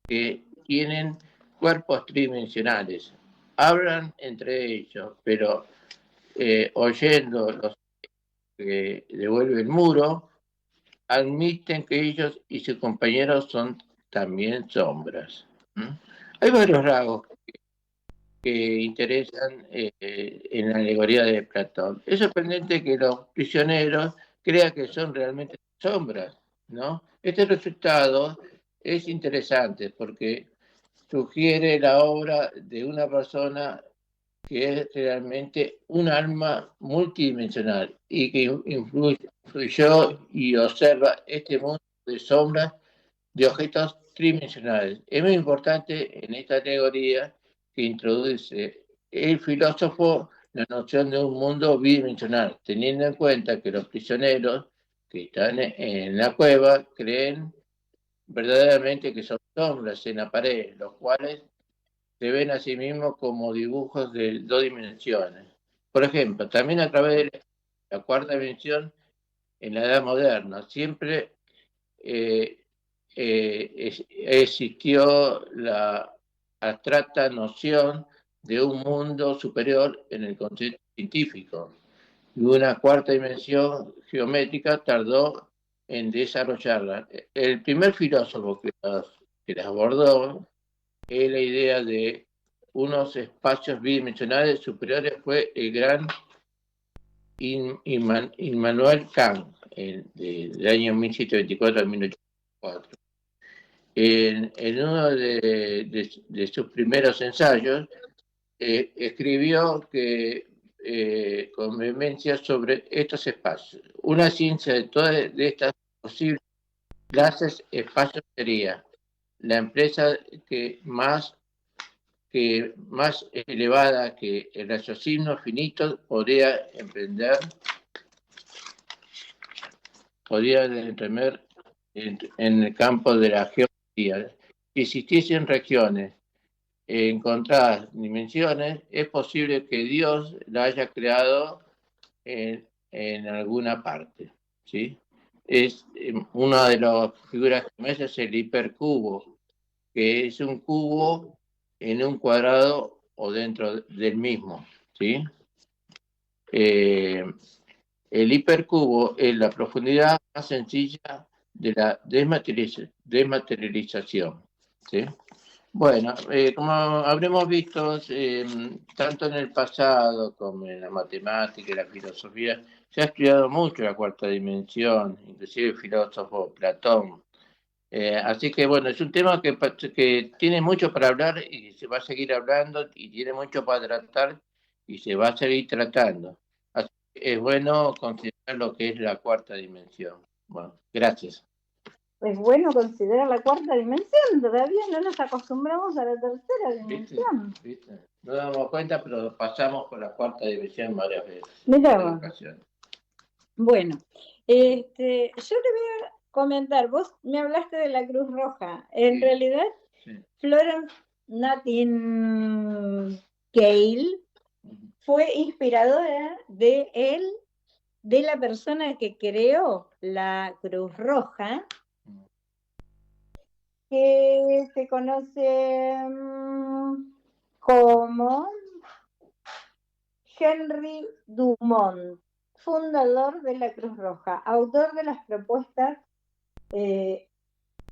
que tienen cuerpos tridimensionales. Hablan entre ellos, pero oyendo los que devuelve el muro, admiten que ellos y sus compañeros son también sombras. Hay varios rasgos que interesan en la alegoría de Platón. Es sorprendente que los prisioneros crean que son realmente sombras, ¿no? Este resultado es interesante porque sugiere la obra de una persona que es realmente un alma multidimensional y que influyó y observa este mundo de sombras de objetos tridimensionales. Es muy importante en esta alegoría que introduce el filósofo la noción de un mundo bidimensional, teniendo en cuenta que los prisioneros que están en la cueva creen verdaderamente que son sombras en la pared, los cuales se ven a sí mismos como dibujos de 2 dimensiones. Por ejemplo, también a través de la cuarta dimensión en la Edad Moderna, siempre existió la abstracta noción de un mundo superior en el concepto científico. Y una cuarta dimensión geométrica tardó en desarrollarla. El primer filósofo que las abordó la idea de unos espacios bidimensionales superiores fue el gran Immanuel Kant, del año 1724 a 1804. En uno de sus primeros ensayos, escribió que con vehemencia sobre estos espacios. Una ciencia de todas de estas posibles clases espacios sería la empresa que más elevada que el raciocinio finito podría emprender en el campo de la geometría. Si existiesen regiones encontradas dimensiones, es posible que Dios la haya creado en alguna parte, ¿sí? Es una de las figuras que me es el hipercubo, que es un cubo en un cuadrado o dentro del mismo, ¿sí? El hipercubo es la profundidad más sencilla de la desmaterialización, ¿sí? Bueno, como habremos visto, tanto en el pasado como en la matemática y la filosofía, se ha estudiado mucho la cuarta dimensión, inclusive el filósofo Platón. Así que bueno, es un tema que tiene mucho para hablar y se va a seguir hablando y tiene mucho para tratar y se va a seguir tratando. Así que es bueno considerar lo que es la cuarta dimensión. Bueno, gracias. Es bueno considerar la cuarta dimensión, todavía no nos acostumbramos a la tercera dimensión. ¿Viste? No nos damos cuenta, pero pasamos por la cuarta dimensión varias veces. Mirá en vos. ocasiones. Bueno, yo te voy a comentar, vos me hablaste de la Cruz Roja. En Sí. realidad, Sí. Florence Nightingale fue inspiradora de la persona que creó la Cruz Roja, que se conoce como Henry Dumont, fundador de la Cruz Roja, autor de las propuestas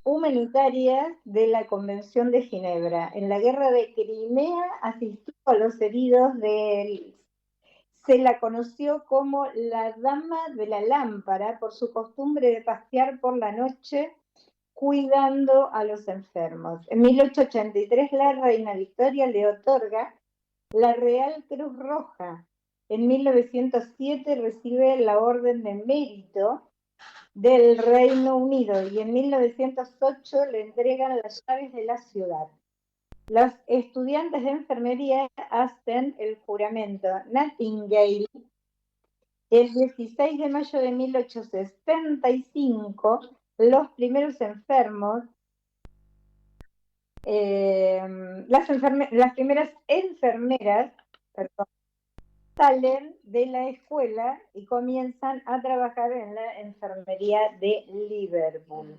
humanitarias de la Convención de Ginebra. En la guerra de Crimea asistió a los heridos se la conoció como la Dama de la Lámpara por su costumbre de pasear por la noche cuidando a los enfermos. En 1883 la reina Victoria le otorga la Real Cruz Roja. En 1907 recibe la Orden de Mérito del Reino Unido y en 1908 le entregan las llaves de la ciudad. Los estudiantes de enfermería hacen el juramento Nightingale el 16 de mayo de 1875. Los primeros enfermos, las primeras enfermeras, salen de la escuela y comienzan a trabajar en la enfermería de Liverpool.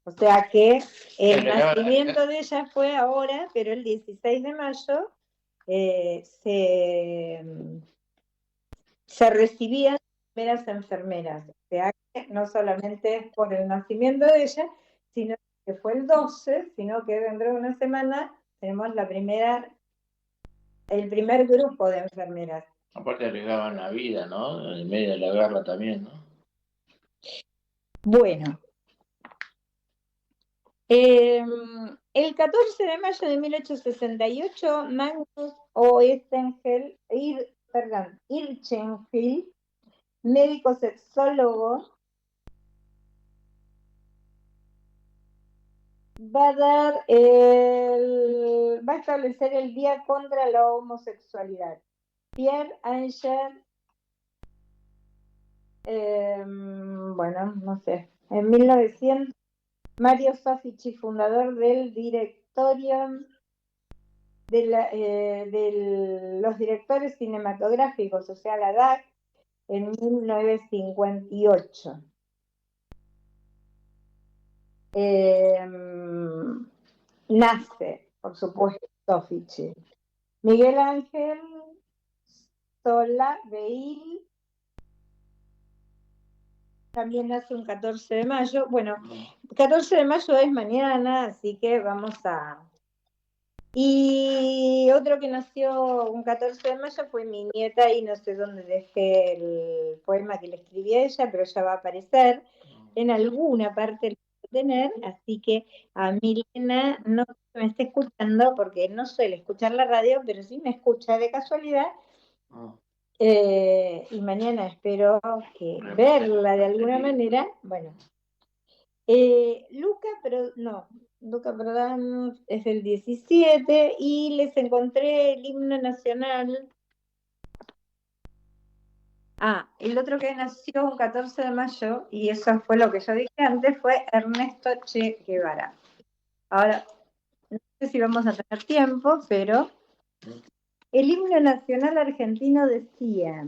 O sea que el nacimiento de ella fue ahora, pero el 16 de mayo se recibían las primeras enfermeras. O sea que no solamente es por el nacimiento de ella, sino que fue el 12, sino que dentro de una semana tenemos el primer grupo de enfermeras. Aparte arriesgaban la vida, ¿no? En medio de la guerra también, ¿no? Bueno. El 14 de mayo de 1868, Magnus Hirschfeld, médico sexólogo, va a establecer el Día contra la Homosexualidad. Pierre Angel, en 1900, Mario Soffici, fundador del directorio de los directores cinematográficos, o sea, la DAC, en 1958. Nace, por supuesto, Soffici. Miguel Ángel Sola-Beil también nace un 14 de mayo. Bueno, 14 de mayo es mañana, así que vamos a... Y otro que nació un 14 de mayo fue mi nieta, y no sé dónde dejé el poema que le escribí a ella, pero ya va a aparecer en alguna parte, lo voy a tener, así que a Milena no me esté escuchando, porque no suele escuchar la radio, pero sí me escucha de casualidad. Y mañana espero verla de alguna manera. Bueno, Luca Prodan es el 17, y les encontré el himno nacional. El otro que nació un 14 de mayo, y eso fue lo que yo dije antes, fue Ernesto Che Guevara. Ahora, no sé si vamos a tener tiempo, pero el himno nacional argentino decía: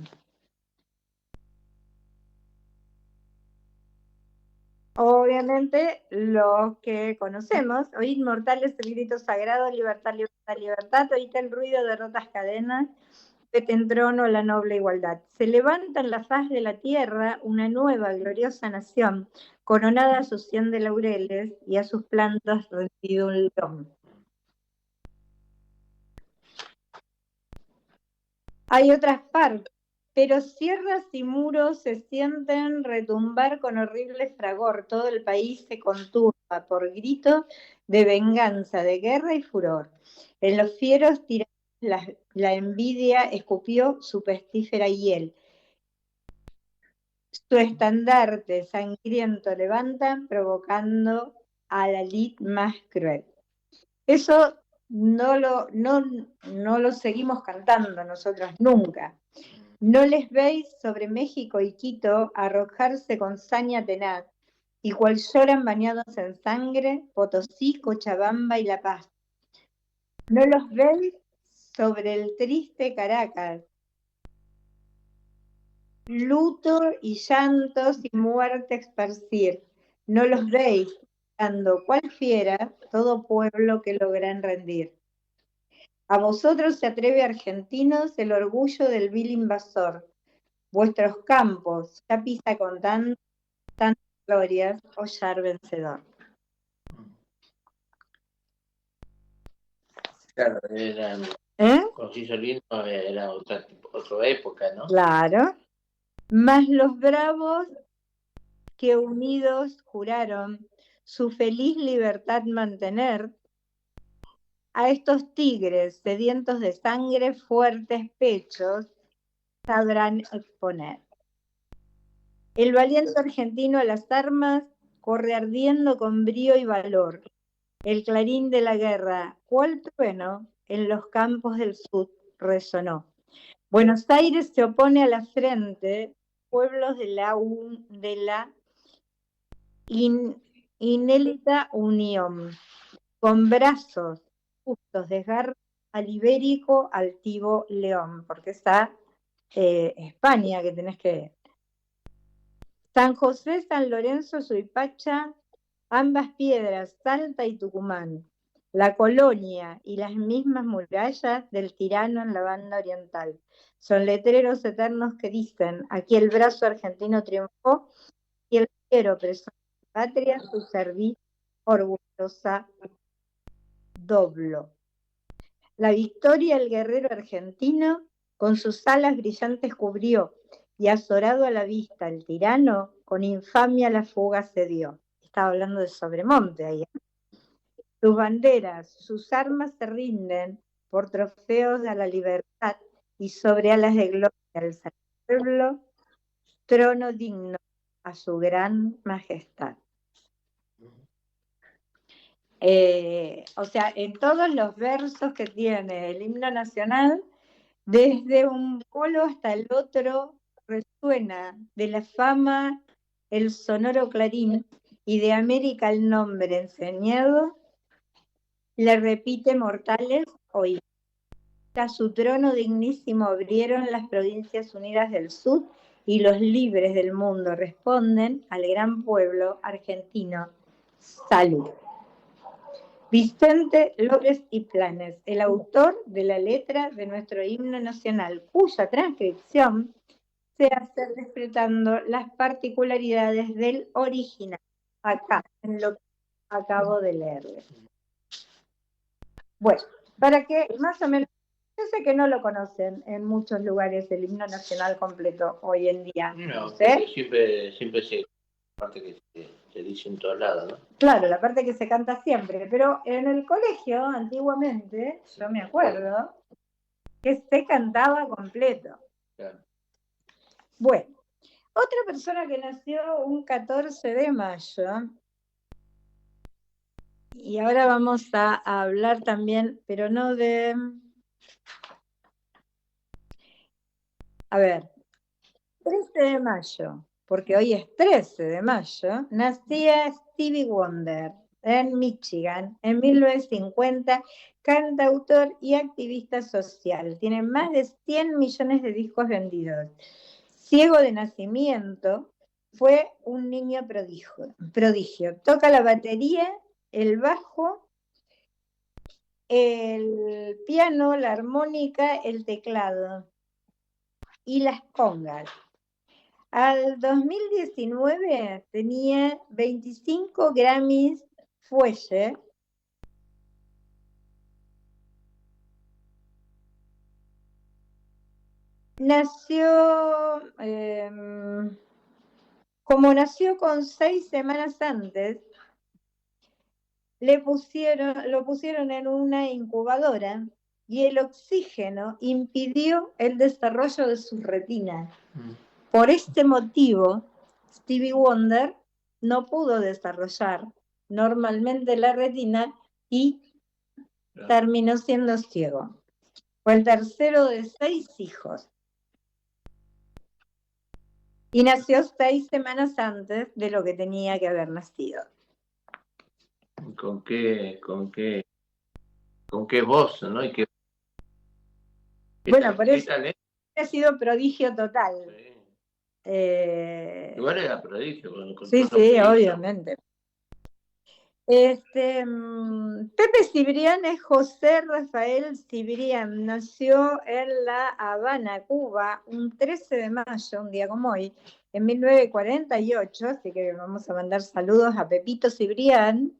obviamente los que conocemos, oíd mortales el grito sagrado, libertad, libertad, libertad, oíd el ruido de rotas cadenas, vete en trono la noble igualdad. Se levanta en la faz de la tierra una nueva gloriosa nación, coronada a su cien de laureles y a sus plantas rendido un león. Hay otras partes, pero sierras y muros se sienten retumbar con horrible fragor, todo el país se conturba por gritos de venganza, de guerra y furor. En los fieros tiranos la envidia escupió su pestífera hiel, Su estandarte sangriento levantan, provocando a la lid más cruel. Eso no lo seguimos cantando nosotros nunca. No les veis sobre México y Quito arrojarse con saña tenaz, y cual lloran bañados en sangre, Potosí, Cochabamba y La Paz. No los veis sobre el triste Caracas, luto y llantos y muerte esparcir. No los veis, dando cual fiera todo pueblo que logran rendir. A vosotros se atreve, argentinos, el orgullo del vil invasor. Vuestros campos ya pisa con tantas glorias, hollar vencedor. Claro, era, cuando se hizo el himno era otra época, ¿no? Claro. Mas los bravos que unidos juraron su feliz libertad mantener, a estos tigres sedientos de sangre, fuertes pechos sabrán exponer. El valiente argentino a las armas corre ardiendo con brío y valor. El clarín de la guerra, cual trueno, en los campos del sur resonó. Buenos Aires se opone a la frente, pueblos de la inélita unión, con brazos justos desgarra al ibérico altivo león, porque está España, que tenés que ver. San José, San Lorenzo, Suipacha, ambas piedras, Salta y Tucumán, la colonia y las mismas murallas del tirano en la banda oriental. Son letreros eternos que dicen, aquí el brazo argentino triunfó y el fiero preso de patria su servicio orgullosa dobló. La victoria el guerrero argentino con sus alas brillantes cubrió, y azorado a la vista el tirano, con infamia la fuga se dio. Estaba hablando de Sobremonte ahí. Sus banderas, sus armas se rinden por trofeos a la libertad, y sobre alas de gloria alza el pueblo, trono digno a su gran majestad. O sea, en todos los versos que tiene el himno nacional, desde un polo hasta el otro, resuena de la fama el sonoro clarín, y de América el nombre enseñado, le repite mortales oí. A su trono dignísimo abrieron las provincias unidas del sur, y los libres del mundo responden al gran pueblo argentino. Salud. Vicente López y Planes, el autor de la letra de nuestro himno nacional, cuya transcripción se hace respetando las particularidades del original, acá, en lo que acabo de leerles. Bueno, para que más o menos, yo sé que no lo conocen en muchos lugares el himno nacional completo hoy en día. No, ¿sí? siempre se parte que se dice en todos lados, ¿no? Claro, la parte que se canta siempre, pero en el colegio, antiguamente, yo me acuerdo que se cantaba completo. Claro. Bueno, otra persona que nació un 14 de mayo, y ahora vamos a hablar también, pero no de... A ver, 13 de mayo, porque hoy es 13 de mayo, nacía Stevie Wonder en Michigan en 1950, cantautor y activista social. Tiene más de 100 millones de discos vendidos. Ciego de nacimiento, fue un niño prodigio. Toca la batería, el bajo, el piano, la armónica, el teclado y las congas. Al 2019 tenía 25 Grammys Fuelle. Nació, como nació con 6 semanas antes, lo pusieron en una incubadora y el oxígeno impidió el desarrollo de sus retinas. Por este motivo, Stevie Wonder no pudo desarrollar normalmente la retina y terminó siendo ciego. Fue el tercero de 6 hijos. Y nació 6 semanas antes de lo que tenía que haber nacido. ¿Con qué voz, ¿no? Bueno, por eso ha sido prodigio total. Sí. Igual era prodigio. Sí, obviamente. Pepe Cibrián es José Rafael Cibrián. Nació en La Habana, Cuba, un 13 de mayo, un día como hoy, en 1948, así que vamos a mandar saludos a Pepito Cibrián.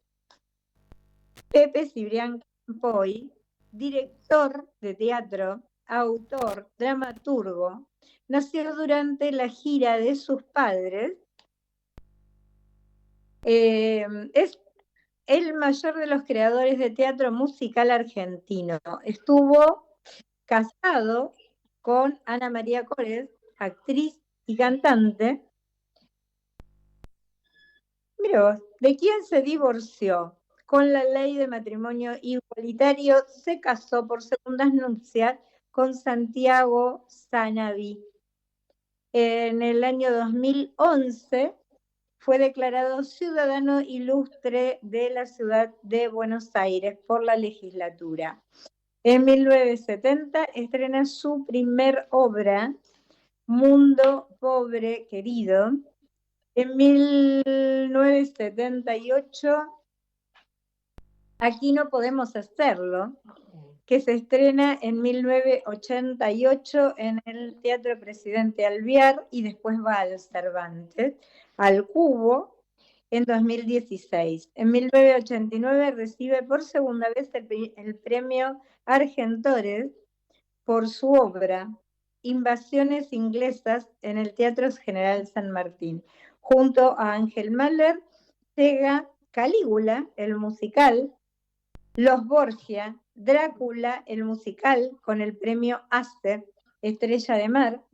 Pepe Cibrián Campoy, director de teatro, autor, dramaturgo, nació durante la gira de sus padres. Es el mayor de los creadores de teatro musical argentino. Estuvo casado con Ana María Cores, actriz y cantante. Mirá, ¿de quién se divorció? Con la ley de matrimonio igualitario se casó por segundas nupcias con Santiago Sanaví. En el año 2011 fue declarado ciudadano ilustre de la ciudad de Buenos Aires por la legislatura. En 1970 estrena su primer obra, Mundo Pobre Querido. En 1978, Aquí no podemos hacerlo, que se estrena en 1988 en el Teatro Presidente Alvear y después va al Cervantes, al Cubo, en 2016. En 1989 recibe por segunda vez el premio Argentores por su obra Invasiones Inglesas en el Teatro General San Martín. Junto a Ángel Mahler llega Calígula, el musical, Los Borgia, Drácula, el musical, con el premio Aster, Estrella de Mar,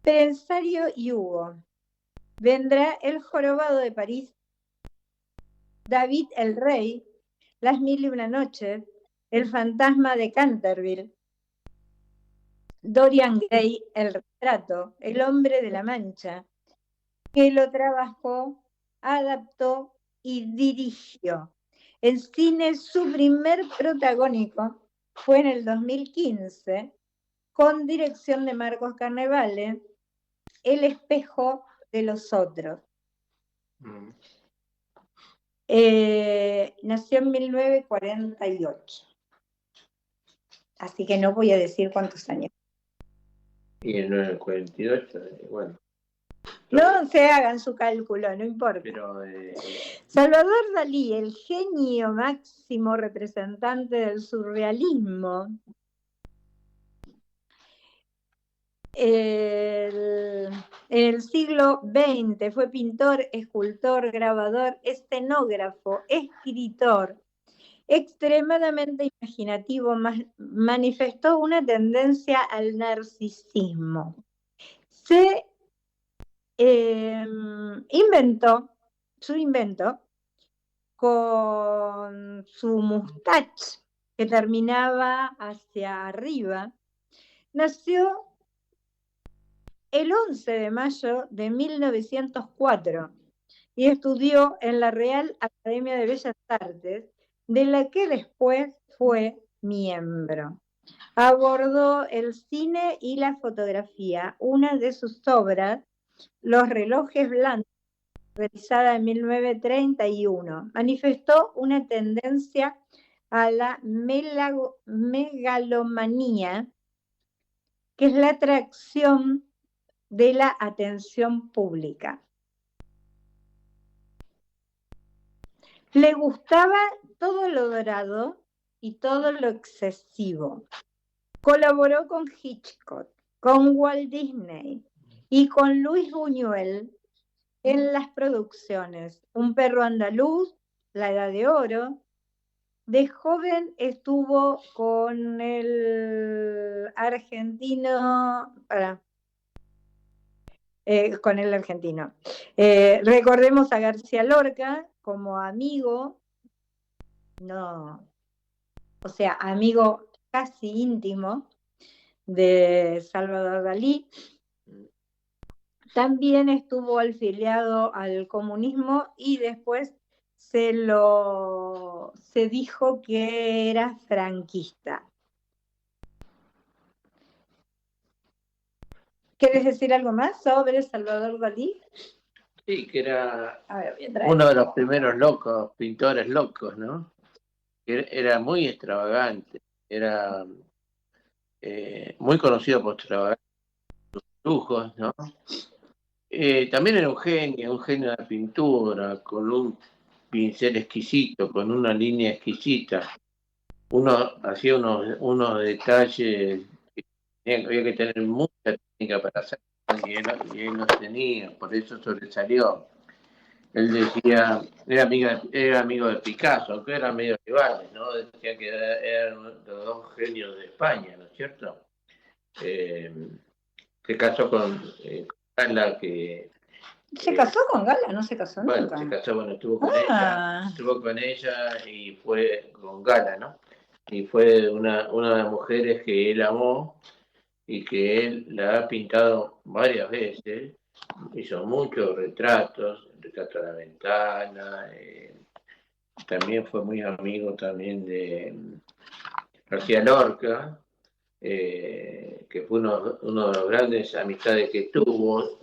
Prensario y Hugo. Vendrá El Jorobado de París, David el Rey, Las Mil y una Noches, El Fantasma de Canterville, Dorian Gray, El Retrato, El Hombre de la Mancha, que lo trabajó, adaptó y dirigió. En cine, su primer protagónico fue en el 2015, con dirección de Marcos Carnevale, El espejo de los otros. Nació en 1948. Así que no voy a decir cuántos años. Y en 1948, bueno. No se hagan su cálculo, no importa. Pero, Salvador Dalí, el genio máximo representante del surrealismo. En el siglo XX fue pintor, escultor, grabador, escenógrafo, escritor, extremadamente imaginativo, manifestó una tendencia al narcisismo. Se su invento con su mustache que terminaba hacia arriba, nació el 11 de mayo de 1904 y estudió en la Real Academia de Bellas Artes, de la que después fue miembro. Abordó el cine y la fotografía. Una de sus obras, Los relojes blancos, realizada en 1931, manifestó una tendencia a la megalomanía, que es la atracción de la atención pública. Le gustaba todo lo dorado y todo lo excesivo. Colaboró con Hitchcock, con Walt Disney y con Luis Buñuel en las producciones Un perro andaluz, La Edad de Oro. De joven estuvo con el argentino con el argentino. Recordemos a García Lorca como amigo, no, o sea, amigo casi íntimo de Salvador Dalí. También estuvo afiliado al comunismo y después se dijo que era franquista. ¿Quieres decir algo más sobre Salvador Dalí? Sí, que era A ver, uno de los primeros pintores locos, ¿no? Era muy extravagante, era muy conocido por extravagantes lujos, ¿no? También era un genio de la pintura, con un pincel exquisito, con una línea exquisita. Uno hacía unos detalles que había que tener mucha técnica para hacer, y él los tenía, por eso sobresalió. Él decía, era amigo de Picasso, aunque eran medio rivales, ¿no? Decía que eran los dos genios de España, ¿no es cierto? Se casó con Gala, ¿Se casó con Gala? No se casó nunca. Se casó, estuvo con ella y fue con Gala, ¿no? Y fue una de las mujeres que él amó y que él la ha pintado varias veces. Hizo muchos retratos, retrato a la ventana. También fue muy amigo también de García Lorca, que fue uno de los grandes amistades que tuvo.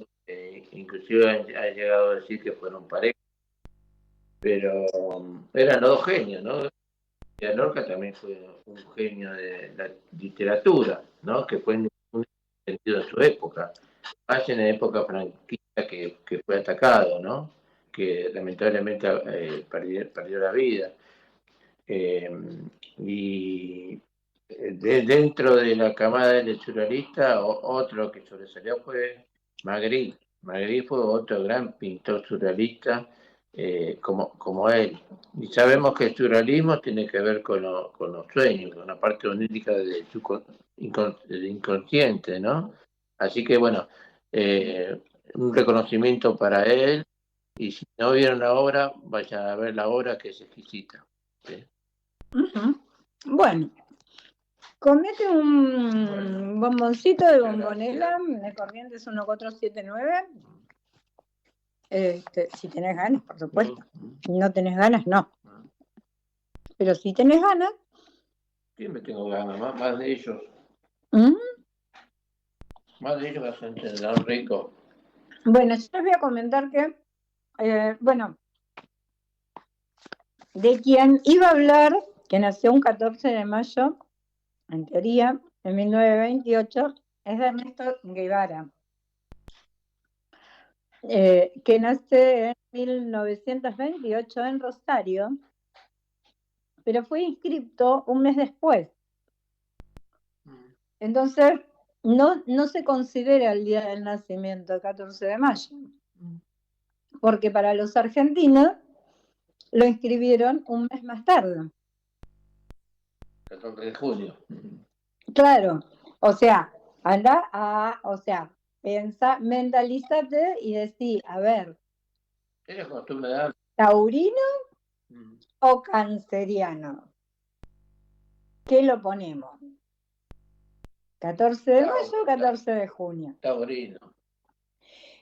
Inclusive ha llegado a decir que fueron pareja, pero eran los dos genios, ¿no? García Lorca también fue un genio de la literatura, ¿no? Que fue en un sentido de su época, más en la época franquista que fue atacado, ¿no? Que lamentablemente perdió la vida. Y dentro de la camada del surrealista, otro que sobresalió fue Magritte. Magritte fue otro gran pintor surrealista como él. Y sabemos que el surrealismo tiene que ver con los sueños, con la parte onírica del inconsciente, ¿no? Así que bueno, un reconocimiento para él. Y si no vieron la obra, vayan a ver la obra, que es exquisita. ¿Sí? Uh-huh. Bueno, comete un bomboncito de bombonera de Corrientes 1479. Si tenés ganas, por supuesto. Si no tenés ganas, no. Pero si tenés ganas. Siempre tengo ganas, más de ellos. Más de ellos bastante rico. Bueno, yo les voy a comentar que, de quien iba a hablar, que nació un 14 de mayo, en teoría, en 1928, es de Ernesto Guevara, que nace en 1928 en Rosario, pero fue inscripto un mes después. Entonces, no se considera el día del nacimiento, el 14 de mayo, porque para los argentinos lo inscribieron un mes más tarde. 14 de junio. Claro, o sea, pensa, mentalízate y decí, a ver, ¿Eres costumbre de taurino o canceriano? ¿Qué lo ponemos? ¿14 de mayo o 14 de junio? Taurino.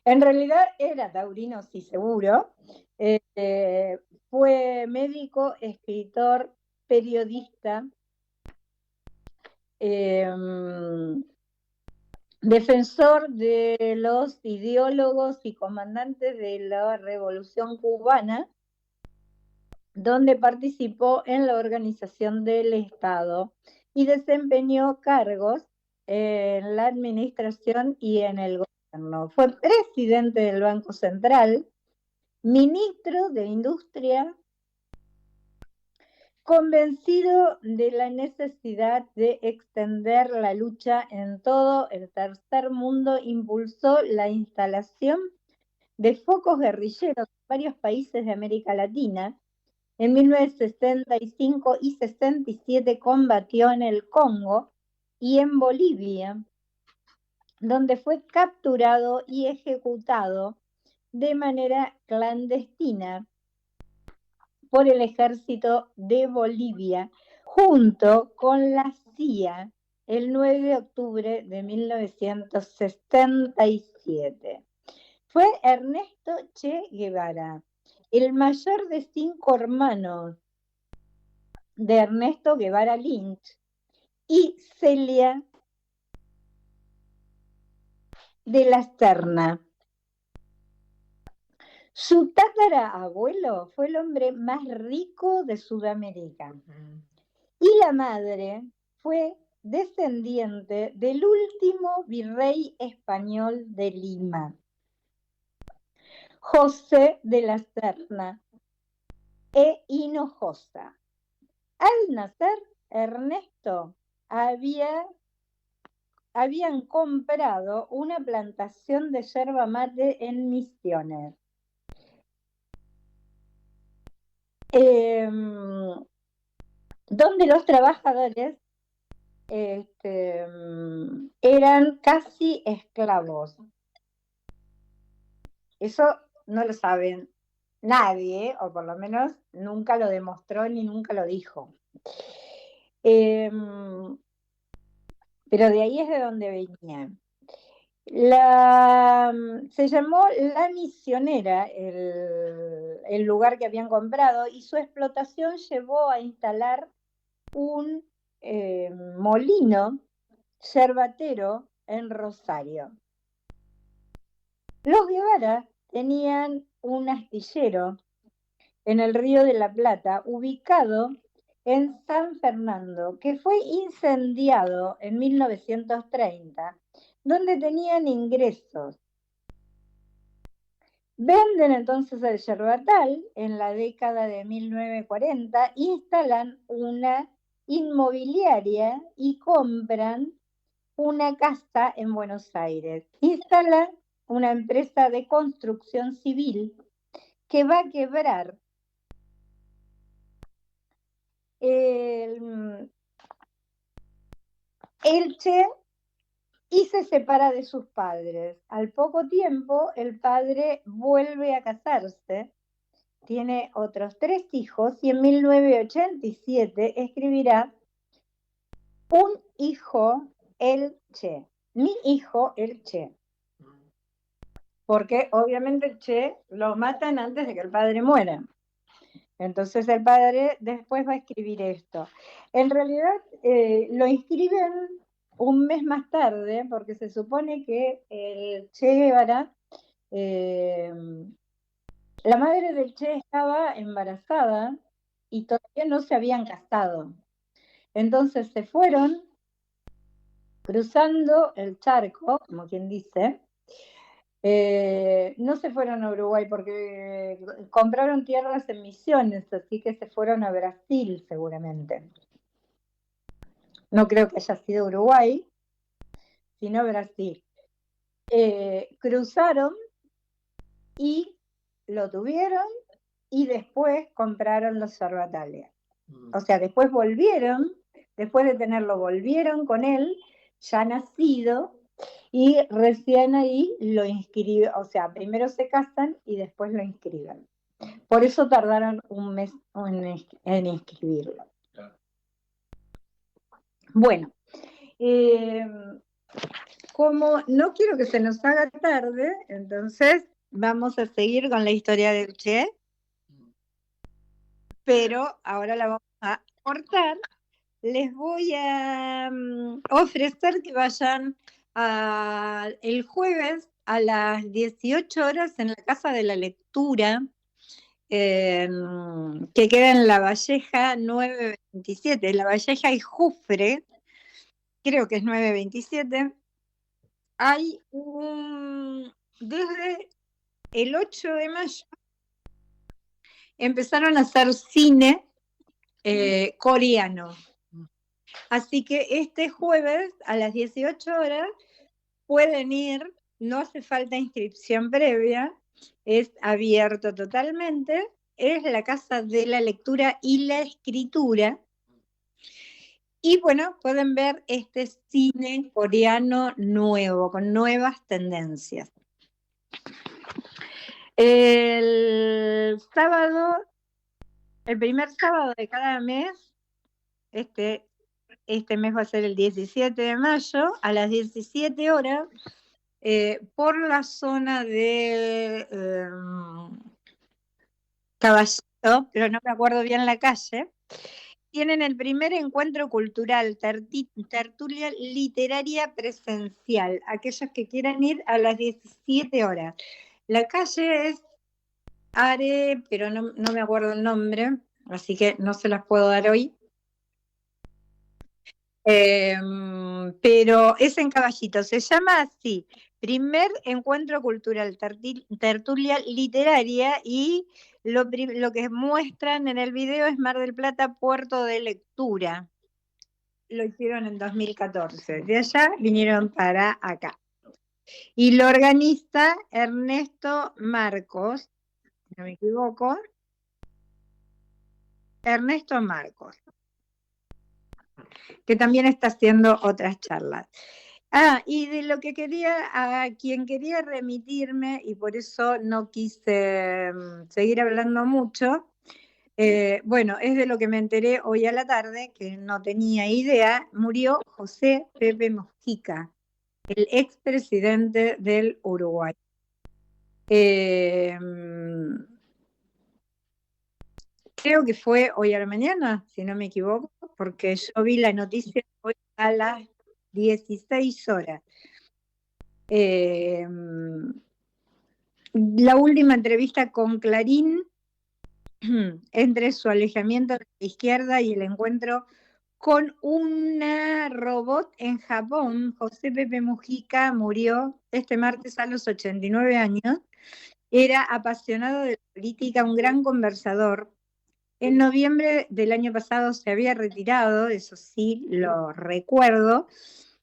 En realidad era taurino, sí, seguro. Fue médico, escritor, periodista, defensor de los ideólogos y comandantes de la Revolución Cubana, donde participó en la organización del Estado y desempeñó cargos en la administración y en el gobierno. Fue presidente del Banco Central, ministro de Industria, convencido de la necesidad de extender la lucha en todo el tercer mundo, impulsó la instalación de focos guerrilleros en varios países de América Latina. En 1965 y 67 combatió en el Congo y en Bolivia. donde fue capturado y ejecutado de manera clandestina por el ejército de Bolivia, junto con la CIA, el 9 de octubre de 1977. Fue Ernesto Che Guevara, el mayor de 5 hermanos de Ernesto Guevara Lynch y Celia de la Serna. Su tatarabuelo fue el hombre más rico de Sudamérica. Y la madre fue descendiente del último virrey español de Lima, José de la Serna e Hinojosa. Al nacer, Ernesto habían comprado una plantación de yerba mate en Misiones. Donde los trabajadores eran casi esclavos. Eso no lo saben nadie, o por lo menos nunca lo demostró ni nunca lo dijo. Pero de ahí es de donde venía. Se llamó La Misionera, el lugar que habían comprado, y su explotación llevó a instalar un molino yerbatero en Rosario. Los Guevara tenían un astillero en el Río de la Plata, ubicado en San Fernando, que fue incendiado en 1930, donde tenían ingresos. Venden entonces el yerbatal en la década de 1940, instalan una inmobiliaria y compran una casa en Buenos Aires. Instalan una empresa de construcción civil que va a quebrar. El Che y se separa de sus padres. Al poco tiempo, el padre vuelve a casarse, tiene otros 3 hijos y en 1987 escribirá un hijo, el Che. Mi hijo, el Che. Porque obviamente el Che lo matan antes de que el padre muera. Entonces el padre después va a escribir esto. En realidad lo inscriben un mes más tarde, porque se supone que el Che Guevara, la madre del Che estaba embarazada y todavía no se habían casado. Entonces se fueron cruzando el charco, como quien dice. No se fueron a Uruguay porque compraron tierras en Misiones, así que se fueron a Brasil seguramente. No creo que haya sido Uruguay, sino Brasil. Cruzaron y lo tuvieron y después compraron los yerbatales. O sea, después volvieron, después de tenerlo, volvieron con él, ya nacido, y recién ahí lo inscriben, o sea, primero se casan y después lo inscriben. Por eso tardaron un mes en inscribirlo. Bueno, como no quiero que se nos haga tarde, entonces vamos a seguir con la historia del Che, pero ahora la vamos a cortar. Les voy a ofrecer que vayan el jueves a las 18 horas en la Casa de la Lectura, que queda en La Valleja 927, La Valleja y Jufre, creo que es 927. Hay desde el 8 de mayo empezaron a hacer cine coreano. Así que este jueves a las 18 horas pueden ir, no hace falta inscripción previa, es abierto totalmente, es la Casa de la Lectura y la Escritura. Y bueno, pueden ver este cine coreano nuevo, con nuevas tendencias. El primer sábado de cada mes, este mes va a ser el 17 de mayo, a las 17 horas, por la zona de Caballito, pero no me acuerdo bien la calle, tienen el primer encuentro cultural, tertulia literaria presencial, aquellos que quieran ir a las 17 horas. La calle es Are, pero no me acuerdo el nombre, así que no se las puedo dar hoy. Pero es en Caballito, se llama así, primer encuentro cultural, tertulia literaria, y lo que muestran en el video es Mar del Plata, puerto de lectura. Lo hicieron en 2014, de allá vinieron para acá. Y lo organiza Ernesto Marcos, si no me equivoco, Ernesto Marcos, que también está haciendo otras charlas. Y de lo que a quien quería remitirme, y por eso no quise seguir hablando mucho, bueno, es de lo que me enteré hoy a la tarde, que no tenía idea, murió José Pepe Mujica, el expresidente del Uruguay. Creo que fue hoy a la mañana, si no me equivoco, porque yo vi la noticia hoy a las 16 horas. La última entrevista con Clarín, entre su alejamiento de la izquierda y el encuentro con una robot en Japón, José Pepe Mujica murió este martes a los 89 años. Era apasionado de la política, un gran conversador. En noviembre del año pasado se había retirado, eso sí lo recuerdo.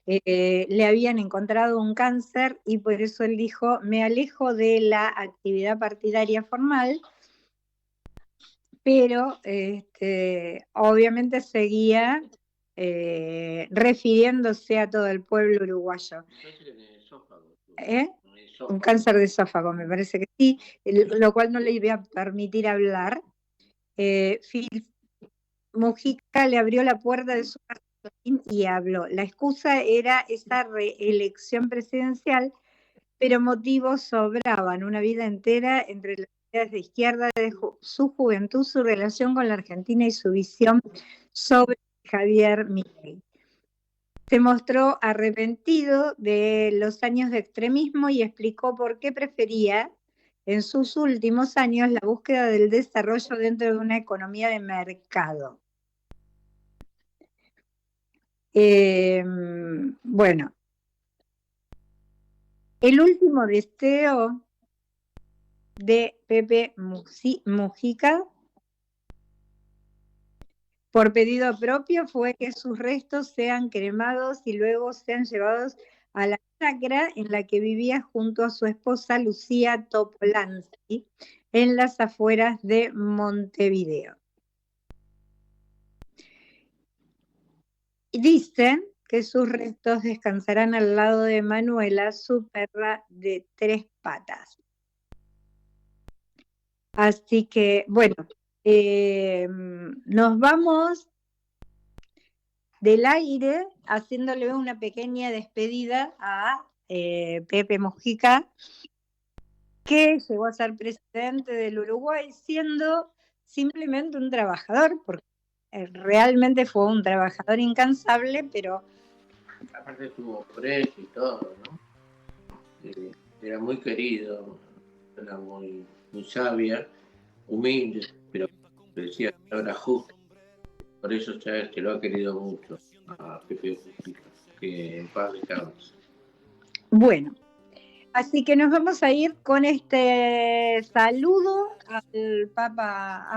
Le habían encontrado un cáncer y por eso él dijo: me alejo de la actividad partidaria formal, pero obviamente seguía refiriéndose a todo el pueblo uruguayo. Un cáncer de esófago, me parece que sí, lo cual no le iba a permitir hablar. Mujica le abrió la puerta de su jardín y habló. La excusa era esa reelección presidencial, pero motivos sobraban, una vida entera entre las ideas de izquierda, de su juventud, su relación con la Argentina y su visión sobre Javier Milei. Se mostró arrepentido de los años de extremismo y explicó por qué prefería en sus últimos años la búsqueda del desarrollo dentro de una economía de mercado. Bueno, el último deseo de Pepe Mujica, por pedido propio, fue que sus restos sean cremados y luego sean llevados a la chacra en la que vivía junto a su esposa Lucía Topolansky, en las afueras de Montevideo. Y dicen que sus restos descansarán al lado de Manuela, su perra de 3 patas. Así que, bueno, nos vamos del aire haciéndole una pequeña despedida a Pepe Mujica, que llegó a ser presidente del Uruguay siendo simplemente un trabajador, porque realmente fue un trabajador incansable, pero... Aparte estuvo preso y todo, ¿no? Era muy querido, era muy sabia, humilde, pero decía palabras justas. Por eso Chávez que lo ha querido mucho a Pepe Mujica, que en paz descanse. Bueno, así que nos vamos a ir con este saludo al Papa,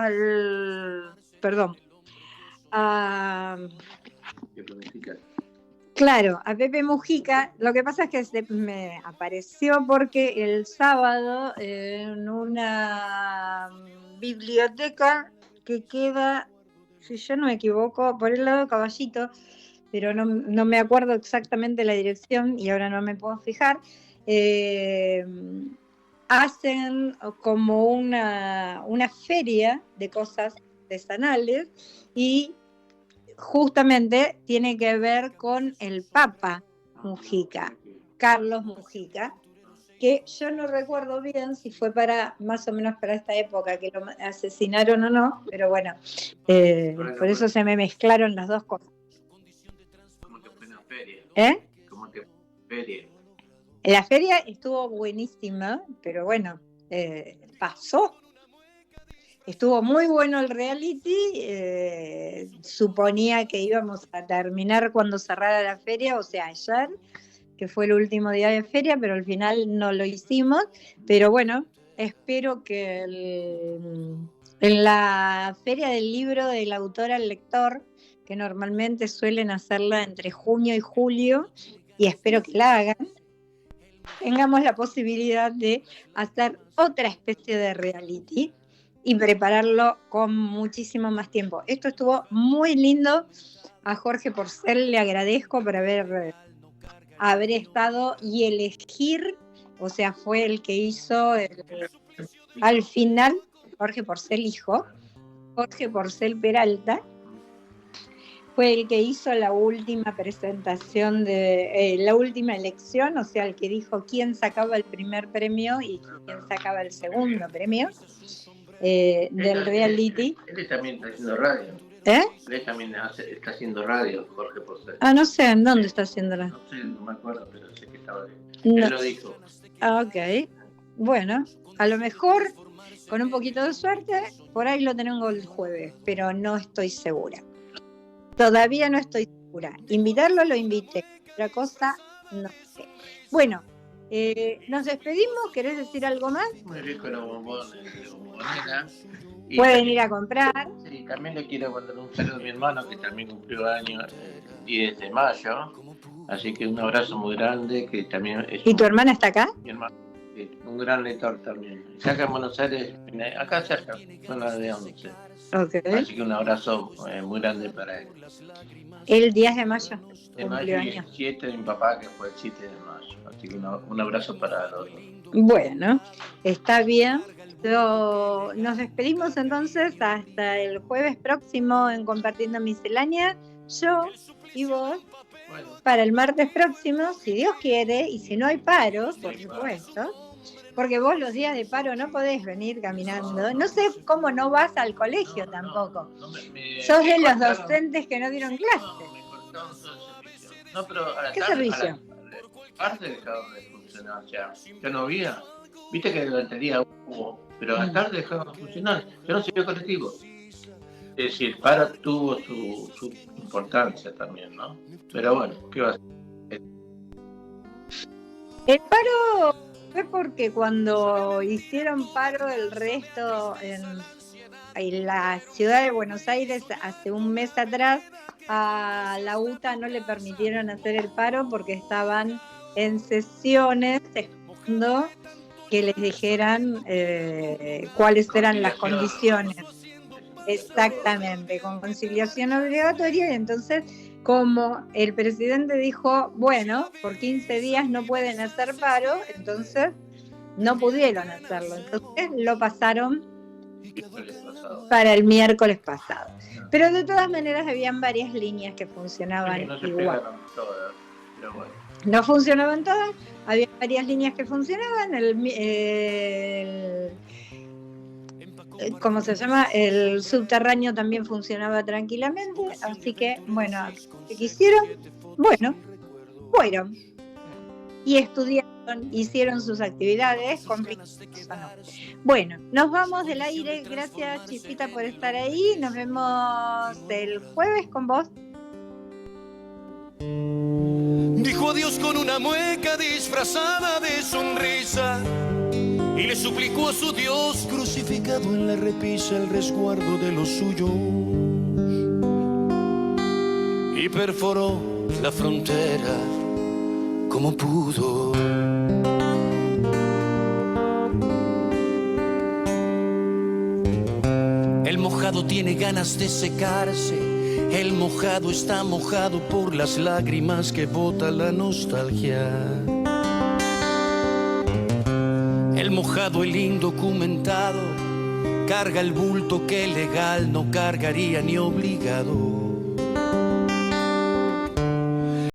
claro, a Pepe Mujica. Lo que pasa es que me apareció porque el sábado en una biblioteca que queda si yo no me equivoco, por el lado de Caballito, pero no me acuerdo exactamente la dirección y ahora no me puedo fijar. Hacen como una feria de cosas artesanales y justamente tiene que ver con el Papa Mujica, Carlos Mujica, que yo no recuerdo bien si fue más o menos para esta época que lo asesinaron o no, pero bueno, por eso se me mezclaron las dos cosas. ¿Cómo te fue en la feria? ¿Cómo te fue en la feria? La feria estuvo buenísima, pero bueno, pasó. Estuvo muy bueno el reality, suponía que íbamos a terminar cuando cerrara la feria, o sea, ayer, que fue el último día de feria, pero al final no lo hicimos. Pero bueno, espero que en la feria del libro del autor al lector, que normalmente suelen hacerla entre junio y julio, y espero que la hagan, tengamos la posibilidad de hacer otra especie de reality y prepararlo con muchísimo más tiempo. Esto estuvo muy lindo. A Jorge Porcel le agradezco por haber estado y elegir, o sea, fue el que hizo al final, Jorge Porcel hijo, Jorge Porcel Peralta, fue el que hizo la última presentación la última elección, o sea, el que dijo quién sacaba el primer premio y quién sacaba el segundo premio del reality. Él también está haciendo radio. Él también está haciendo radio, Jorge Porcel. No sé en dónde está haciendo la. No sé, no me acuerdo, pero sé que estaba bien. No. Él lo dijo. Ok. Bueno, a lo mejor, con un poquito de suerte, por ahí lo tenemos el jueves, pero no estoy segura. Todavía no estoy segura. Invitarlo lo invité. Otra cosa, no sé. Bueno, nos despedimos. ¿Querés decir algo más? Muy rico los bombones de bombonera. Pueden ir a comprar. Sí, también le quiero mandar un saludo a mi hermano que también cumplió años el 10 de mayo. Así que un abrazo muy grande. Que también es ¿Y tu hermana está acá? Mi hermano, sí, un gran lector también. Acá en Buenos Aires, acá cerca, zona de 11. Okay. Así que un abrazo muy grande para él. El 10 de mayo. De mayo y el 7 de mi papá, que fue el 7 de mayo. Así que un abrazo para los dos. Bueno, está bien. Nos despedimos entonces hasta el jueves próximo en Compartiendo Miscelánea. Yo y vos. Bueno. Para el martes próximo, si Dios quiere, y si no hay paro, por supuesto. Porque vos los días de paro no podés venir caminando. No sé cómo no vas al colegio tampoco. Sos de los docentes que no dieron clase. Me cortaron todo el servicio. No, pero a la ¿Qué tarde, servicio? Parte dejaron de funcionar. O sea, yo no había. Viste que durante el día hubo, pero a la tarde dejaron de funcionar. Yo no soy colectivo. Es decir, el paro tuvo su importancia también, ¿no? Pero bueno, ¿qué va a hacer? El paro fue porque cuando hicieron paro el resto en la ciudad de Buenos Aires hace un mes atrás, a la UTA no le permitieron hacer el paro porque estaban en sesiones esperando que les dijeran cuáles eran las condiciones. Exactamente, con conciliación obligatoria. Y entonces, como el presidente dijo, bueno, por 15 días no pueden hacer paro, entonces no pudieron hacerlo. Entonces lo pasaron para el miércoles pasado. Pero de todas maneras habían varias líneas que funcionaban igual. Pero bueno. No funcionaban todas, había varias líneas que funcionaban. ¿Cómo se llama? El subterráneo también funcionaba tranquilamente, así que, bueno, ¿qué quisieron? Bueno, fueron y estudiaron, hicieron sus actividades, complicadas o no. Bueno, nos vamos del aire, gracias Chispita por estar ahí, nos vemos el jueves con vos. Dijo adiós con una mueca disfrazada de sonrisa y le suplicó a su Dios crucificado en la repisa el resguardo de los suyos y perforó la frontera como pudo. El mojado tiene ganas de secarse, el mojado está mojado por las lágrimas que bota la nostalgia. El mojado, el indocumentado, carga el bulto que legal no cargaría ni obligado.